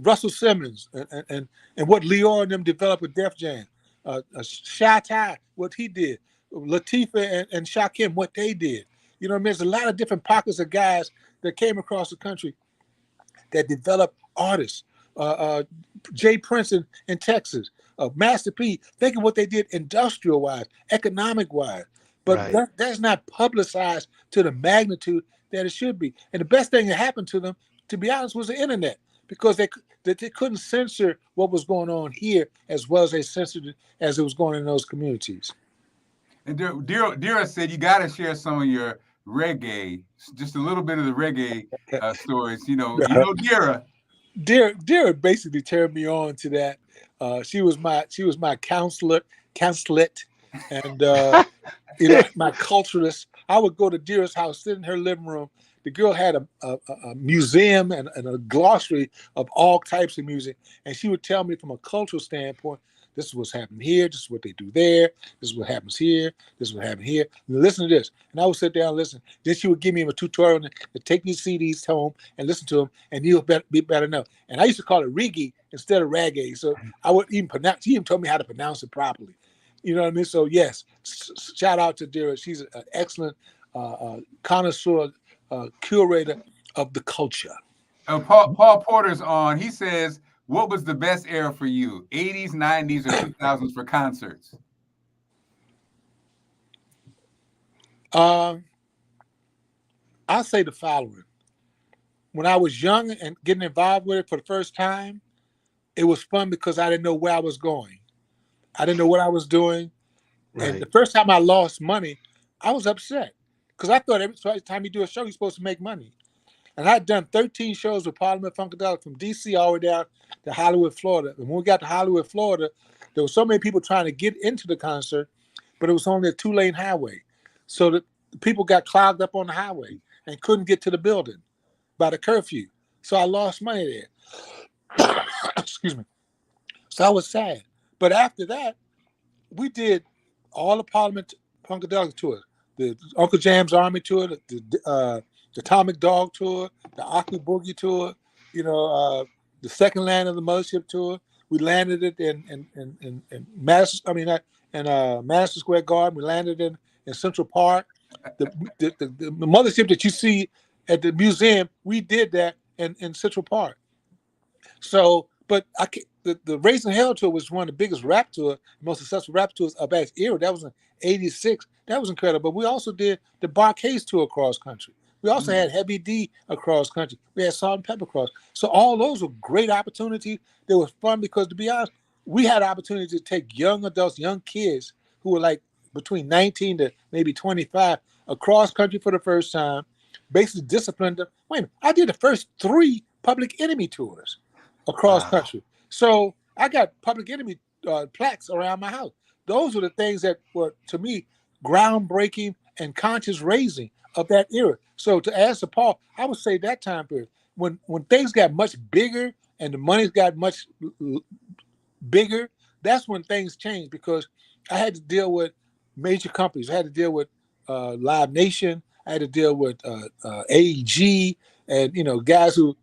Speaker 5: Russell Simmons and what Leor and them developed with Def Jam. Shy-Ty, what he did. Latifah and Shakim, what they did. You know what I mean? There's a lot of different pockets of guys that came across the country that developed artists. Jay Prince in Texas. Master P, think of what they did industrial-wise, economic-wise. But that's not publicized to the magnitude that it should be. And the best thing that happened to them, to be honest, was the internet. Because they couldn't censor what was going on here as well as they censored it as it was going on in those communities.
Speaker 3: And Darryll said you got to share some of your reggae, just a little bit of the reggae stories. You know Darryll.
Speaker 5: Darryll basically turned me on to that. She was my counselor, and my culturalist. I would go to Darryll's house, sit in her living room. The girl had a museum and a glossary of all types of music, and she would tell me from a cultural standpoint, this is what's happening here, this is what they do there, this is what happens here, this is what happened here. And listen to this. And I would sit down and listen. Then she would give me a tutorial to take these CDs home and listen to them, and you'll be better know. And I used to call it reggae instead of reggae. So I would even pronounce, she even told me how to pronounce it properly. You know what I mean? So yes, shout out to Darryll. She's an excellent connoisseur, curator of the culture.
Speaker 3: Paul Porter's on. He says, what was the best era for you? 80s, 90s, or 2000s for concerts?
Speaker 5: I'll say the following. When I was young and getting involved with it for the first time, it was fun because I didn't know where I was going. I didn't know what I was doing. Right. And the first time I lost money, I was upset because I thought every time you do a show, you're supposed to make money. And I'd done 13 shows with Parliament Funkadelic from D.C. all the way down to Hollywood, Florida. And when we got to Hollywood, Florida, there were so many people trying to get into the concert, but it was only a 2-lane highway. So the people got clogged up on the highway and couldn't get to the building by the curfew. So I lost money there. Excuse me. So I was sad. But after that, we did all the Parliament Funkadelic tours, the Uncle Jam's Army tour, the Atomic Dog tour, the Aku Boogie tour, the second land of the Mothership tour. We landed it in Madison Square Garden. We landed in Central Park. The Mothership that you see at the museum, we did that in Central Park. So, but the Raising Hell tour was one of the biggest rap tours, most successful rap tours of that era. That was in '86. That was incredible. But we also did the Barcades tour across country. We also had Heavy D across country. We had Salt and Pepper Cross. So all those were great opportunities. They were fun because, to be honest, we had an opportunity to take young adults, young kids who were like between 19 to maybe 25 across country for the first time, basically disciplined them. Wait a minute, I did the first 3 Public Enemy tours across country. So I got Public Enemy plaques around my house. Those were the things that were, to me, groundbreaking and conscious raising of that era. So to answer Paul, I would say that time period, when things got much bigger and the money got much bigger, that's when things changed because I had to deal with major companies. I had to deal with Live Nation. I had to deal with AEG and, guys who,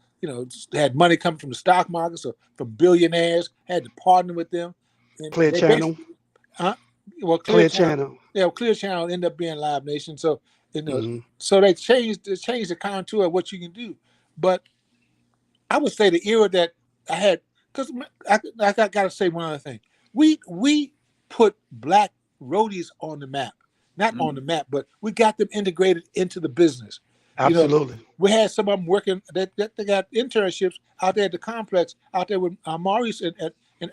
Speaker 5: had money coming from the stock markets or from billionaires, had to partner with them. And
Speaker 4: Clear Channel.
Speaker 5: Well, Clear Channel. Yeah, Clear Channel ended up being Live Nation. So You know, so they changed the contour of what you can do. But I would say the era that I had, because I got to say one other thing. We put black roadies on the map, not on the map, but we got them integrated into the business.
Speaker 4: Absolutely.
Speaker 5: You know, we had some of them working. They got internships out there at the complex, out there with Maurice and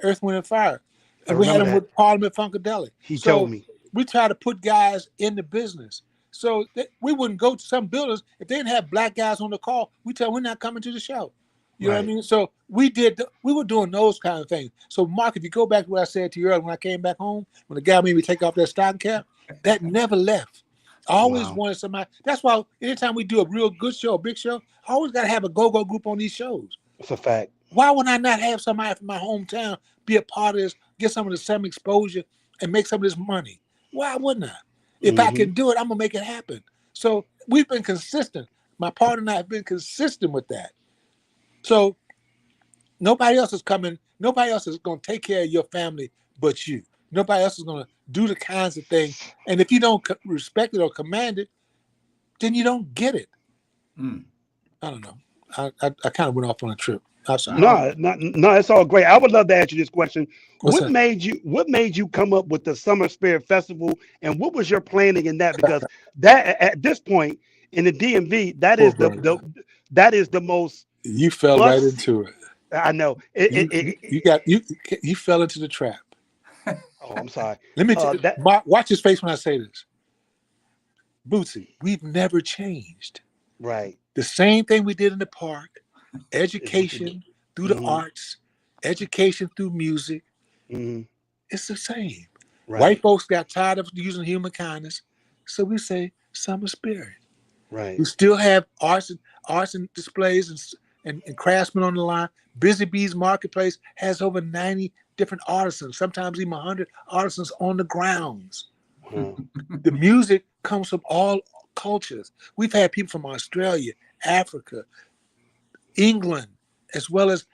Speaker 5: Earth, Wind and Fire, and we had them with Parliament Funkadelic.
Speaker 4: He told me.
Speaker 5: We try to put guys in the business. So we wouldn't go to some buildings if they didn't have black guys on the call. We tell them we're not coming to the show. You know what I mean? So we were doing those kind of things. So Mark, if you go back to what I said to you earlier when I came back home, when the guy made me take off that stocking cap, that never left. I always wanted somebody. That's why anytime we do a real good show, a big show, I always got to have a go-go group on these shows.
Speaker 4: That's a fact.
Speaker 5: Why would I not have somebody from my hometown be a part of this, get some of the same exposure, and make some of this money? Why wouldn't I? If I can do it, I'm going to make it happen. So we've been consistent. My partner and I have been consistent with that. So nobody else is coming. Nobody else is going to take care of your family but you. Nobody else is going to do the kinds of things. And if you don't respect it or command it, then you don't get it. I don't know. I kind of went off on a trip. I'm sorry.
Speaker 4: No, it's all great. I would love to ask you this question. What made you come up with the Summer Spirit Festival, and what was your planning in that? Because that at this point in the DMV, that is the most.
Speaker 5: You fell right into it.
Speaker 4: I know.
Speaker 5: You fell into the trap.
Speaker 4: Oh, I'm sorry.
Speaker 5: Let me watch his face when I say this. Bootsy, we've never changed.
Speaker 4: Right.
Speaker 5: The same thing we did in the park. Education through the arts, education through music. It's the same. Right. White folks got tired of using human kindness, so we say Summer Spirit.
Speaker 4: Right.
Speaker 5: We still have arts and displays and craftsmen on the line. Busy Bees Marketplace has over 90 different artisans, sometimes even 100 artisans on the grounds. The music comes from all cultures. We've had people from Australia, Africa, England, as well as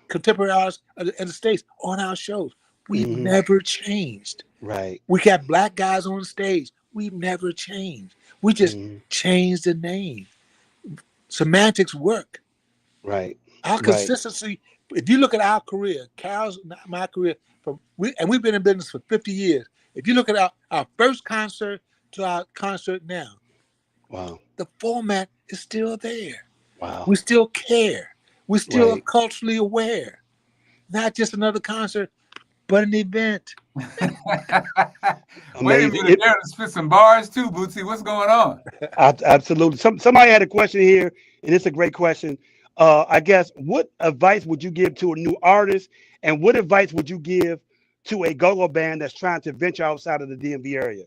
Speaker 5: contemporary artists in the States on our shows. We've never changed.
Speaker 4: Right.
Speaker 5: We got black guys on stage. We've never changed. We just changed the name. Semantics work.
Speaker 4: Right.
Speaker 5: Our consistency, if you look at our career, Carol's, my career, and we've been in business for 50 years. If you look at our first concert to our concert now, the format is still there.
Speaker 4: Wow.
Speaker 5: We still care. We still are culturally aware. Not just another concert, but an event.
Speaker 3: Wait a minute, there to spit some bars too, Bootsy. What's going on?
Speaker 4: Absolutely. Somebody had a question here, and it's a great question. I guess, what advice would you give to a new artist, and what advice would you give to a go-go band that's trying to venture outside of the DMV area?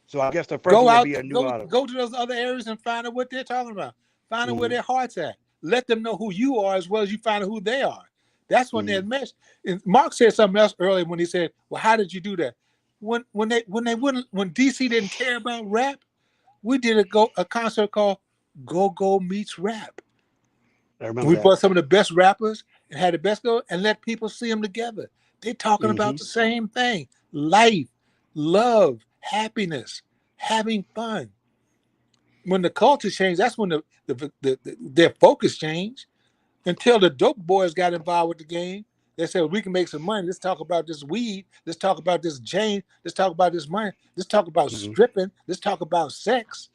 Speaker 4: So I guess the first one would be a new artist.
Speaker 5: Go to those other areas and find out what they're talking about. Find out where their heart's at. Let them know who you are as well as you find out who they are. That's when they're meshed. And Mark said something else earlier when he said, "Well, how did you do that?" When DC didn't care about rap, we did a concert called Go Meets Rap.
Speaker 4: I remember
Speaker 5: we
Speaker 4: that.
Speaker 5: brought some of the best rappers and had the best go and let people see them together. They're talking about the same thing: life, love, happiness, having fun. When the culture changed, that's when their focus changed. Until the dope boys got involved with the game, they said, we can make some money. Let's talk about this weed. Let's talk about this chain. Let's talk about this money. Let's talk about stripping. Let's talk about sex.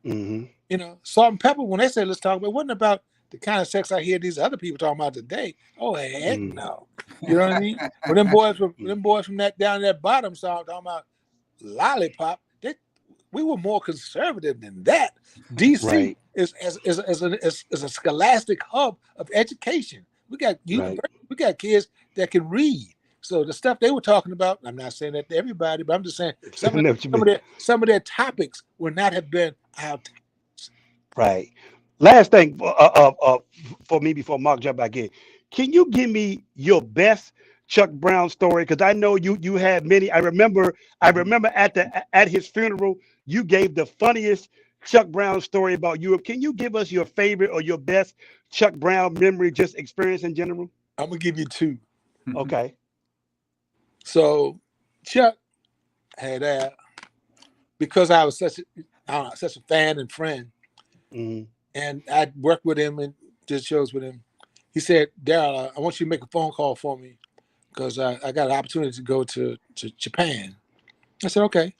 Speaker 5: You know, Salt and Pepper, when they said let's talk about, it wasn't about the kind of sex I hear these other people talking about today. Oh, heck no. You know what I mean? But them boys from that down that bottom song talking about lollipop, we were more conservative than that. DC is a scholastic hub of education. We got we got kids that can read. So the stuff they were talking about, I'm not saying that to everybody, but I'm just saying some of their topics would not have been our topics.
Speaker 4: Right. Last thing for me before Mark jump back in, can you give me your best Chuck Brown story? Because I know you had many. I remember at his funeral, you gave the funniest Chuck Brown story about Europe. Can you give us your favorite or your best Chuck Brown memory, just experience in general?
Speaker 5: I'm gonna give you two.
Speaker 4: Okay.
Speaker 5: So Chuck had because I was such a fan and friend, and I'd worked with him and did shows with him. He said, Darryll, I want you to make a phone call for me because I got an opportunity to go to Japan. I said, okay,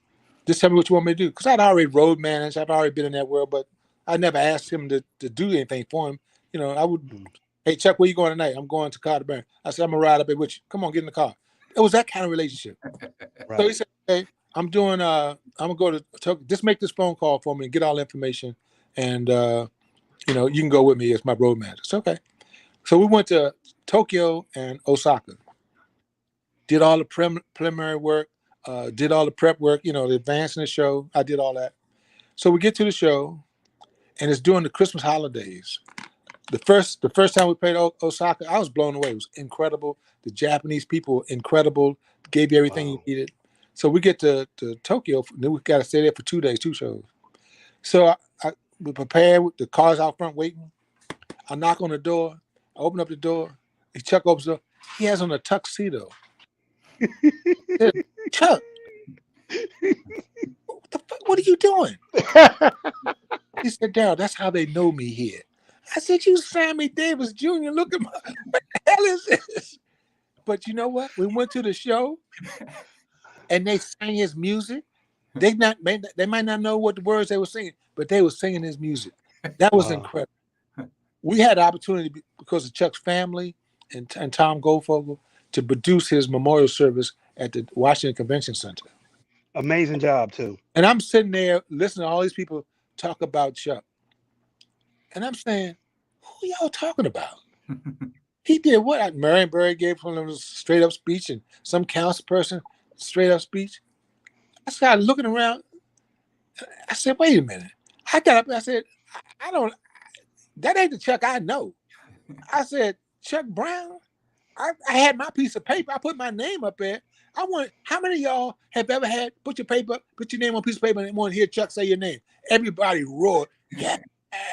Speaker 5: just tell me what you want me to do. Because I'd already road managed, I'd already been in that world, but I never asked him to do anything for him. You know, I would, hey, Chuck, where you going tonight? I'm going to Carter Barron. I said, I'm going to ride up there with you. Come on, get in the car. It was that kind of relationship. Right. So he said, okay, I'm going to go to Tokyo. Just make this phone call for me and get all the information. And, you know, you can go with me as my road manager. It's okay. So we went to Tokyo and Osaka. Did all the preliminary work, did all the prep work, you know, the advancing the show. I did all that. So we get to the show, and it's during the Christmas holidays. The first time we played Osaka, I was blown away. It was incredible. The Japanese people, incredible, gave you everything you needed. So we get to Tokyo, then we got to stay there for 2 days, 2 shows. So we prepared, the car's out front waiting. I knock on the door. I open up the door. Chuck opens the door. He has on a tuxedo. Chuck, what the fuck? What are you doing? He said, Darryll, that's how they know me here. I said, you Sammy Davis Jr. Look at what the hell is this? But you know what? We went to the show and they sang his music. They might not know what the words they were singing, but they were singing his music. That was incredible. We had the opportunity because of Chuck's family and Tom Goldfogle to produce his memorial service at the Washington Convention Center.
Speaker 4: Amazing job too.
Speaker 5: And I'm sitting there listening to all these people talk about Chuck. And I'm saying, who y'all talking about? He did what? Marion Barry gave him a straight up speech and some council person straight up speech. I started looking around. I said, wait a minute. I got up and I said, I don't, that ain't the Chuck I know. I said, Chuck Brown? I had my piece of paper. I put my name up there. How many of y'all have ever put your name on a piece of paper and want to hear Chuck say your name? Everybody roared. Yeah.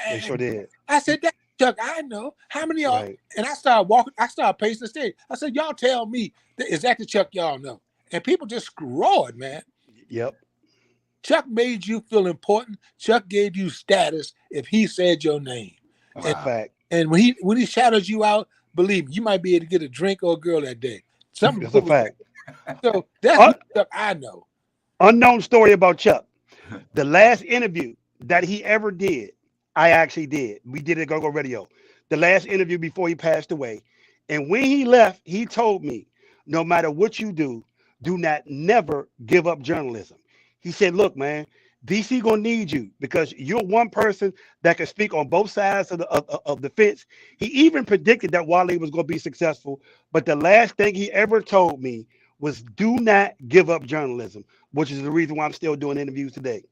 Speaker 4: They sure did.
Speaker 5: I said, that Chuck, I know. How many of y'all? Right. And I started walking, I started pacing the stage. I said, y'all tell me, is that the Chuck y'all know? And people just roared, man.
Speaker 4: Yep.
Speaker 5: Chuck made you feel important. Chuck gave you status if he said your name.
Speaker 4: That's a fact.
Speaker 5: And when he shouted you out, believe me, you might be able to get a drink or a girl that day.
Speaker 4: That's a fact.
Speaker 5: So that's Chuck I know.
Speaker 4: Unknown story about Chuck. The last interview that he ever did, I actually did. We did it at Go-Go Radio. The last interview before he passed away. And when he left, he told me, no matter what you do not never give up journalism. He said, look, man, DC gonna need you because you're one person that can speak on both sides of the fence. He even predicted that Wale was gonna be successful, but the last thing he ever told me was do not give up journalism, which is the reason why I'm still doing interviews today.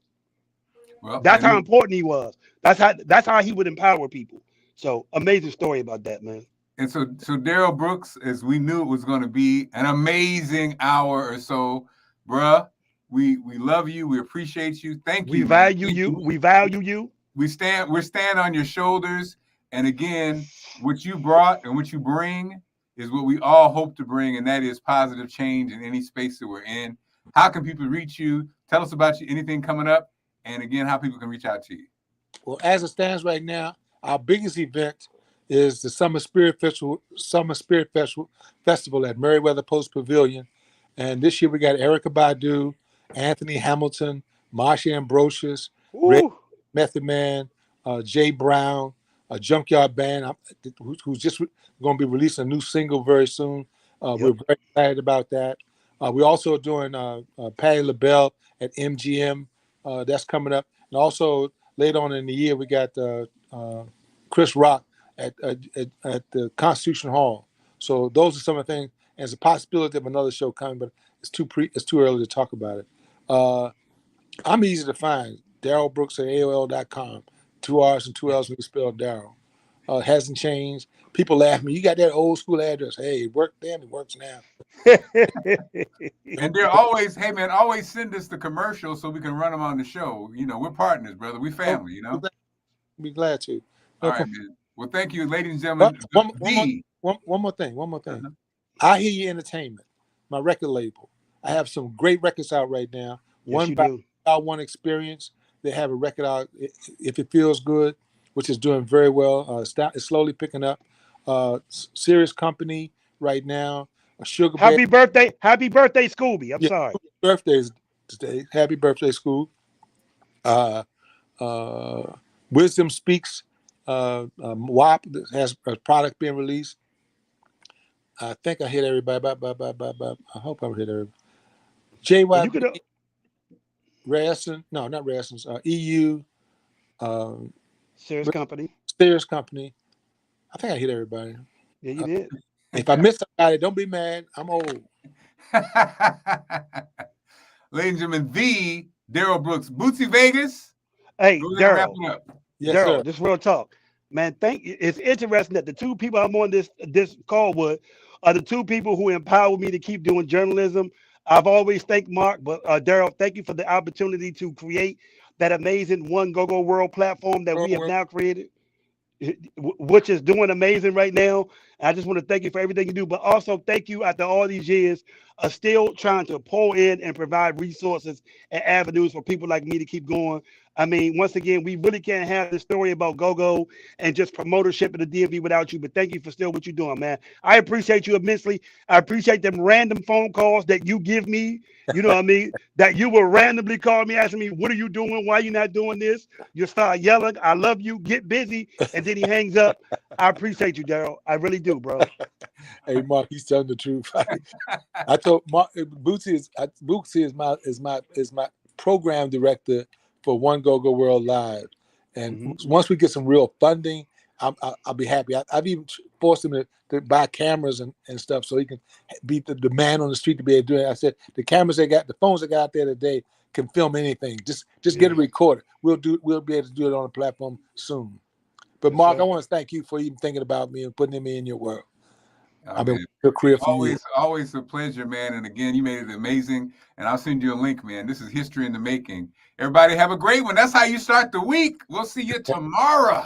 Speaker 4: Well, that's how important he was. That's how he would empower people. So amazing story about that, man.
Speaker 3: And so Darryll Brooks, as we knew it was going to be an amazing hour or so, bruh. We love you. We appreciate you. Thank you.
Speaker 4: We value you. We value you.
Speaker 3: We're stand on your shoulders. And again, what you brought and what you bring is what we all hope to bring, and that is positive change in any space that we're in. How can people reach you? Tell us about you, anything coming up, and again, how people can reach out to you.
Speaker 5: Well, as it stands right now, our biggest event is the Summer Spirit Festival at Meriwether Post Pavilion. And this year we got Erykah Badu, Anthony Hamilton, Marsha Ambrosius, Red Method Man, Jay Brown, a Junkyard Band who's just going to be releasing a new single very soon. We're very excited about that. We're also doing Patti LaBelle at MGM. That's coming up. And also later on in the year, we got Chris Rock at the Constitution Hall. So those are some of the things. There's a possibility of another show coming, but it's too early to talk about it. I'm easy to find. Darryll Brooks at AOL.com. 2 R's and 2 L's when you spell Darryll. It hasn't changed. People laugh at me. You got that old school address. Hey, it worked then, it works now.
Speaker 3: And they're always, hey man, always send us the commercials so we can run them on the show. You know, we're partners, brother. We family, you know.
Speaker 5: Be glad to.
Speaker 3: All right, man. Well, thank you, ladies and gentlemen.
Speaker 5: One more thing. Uh-huh. I Hear You Entertainment, my record label. I have some great records out right now.
Speaker 4: Yes,
Speaker 5: one experience. They have a record out, If It Feels Good, which is doing very well. It's slowly picking up. Serious Company right now. Sugar Bear.
Speaker 4: Happy birthday, Scooby. I'm sorry.
Speaker 5: Birthdays today. Happy birthday, Scoob. Wisdom Speaks. WAP has a product being released. I think I hit everybody. I hope I hit everybody. JYB, Rayson, no, not Rayson's. EU.
Speaker 4: Serious Company.
Speaker 5: Serious Company. I think I hit everybody.
Speaker 4: Yeah, you did.
Speaker 5: If I missed somebody, don't be mad. I'm old.
Speaker 3: Ladies and gentlemen, the Darryll Brooks, Bootsy Vegas.
Speaker 4: Hey, Darryll.
Speaker 5: Yes,
Speaker 4: Darryll,
Speaker 5: sir.
Speaker 4: just real talk, man. It's interesting that the two people I'm on this call with are the two people who empower me to keep doing journalism. I've always thanked Mark, but Darryll, thank you for the opportunity to create that amazing One Go Go World platform that we have now created, which is doing amazing right now. I just want to thank you for everything you do, but also thank you after all these years of still trying to pour in and provide resources and avenues for people like me to keep going. I mean, once again, we really can't have this story about go-go and just promotership in the DMV without you, but thank you for still what you're doing, man. I appreciate you immensely. I appreciate them random phone calls that you give me, you know what I mean, that you will randomly call me asking me, what are you doing? Why are you not doing this? You start yelling, I love you, get busy, and then he hangs up. I appreciate you, Darryll. I really do, bro.
Speaker 5: Hey, Mark, he's telling the truth. I told Mark, Bootsy is my program director for One Go Go World Live, and once we get some real funding, I'll be happy. I've even forced him to buy cameras and stuff so he can be the man on the street to be able to do it. I said the cameras they got, the phones they got out there today can film anything. Just get it recorded. We'll be able to do it on a platform soon. But Mark, I want to thank you for even thinking about me and putting me in your world. I've been your career for years.
Speaker 3: Always a pleasure, man. And again, you made it amazing. And I'll send you a link, man. This is history in the making. Everybody have a great one. That's how you start the week. We'll see you tomorrow.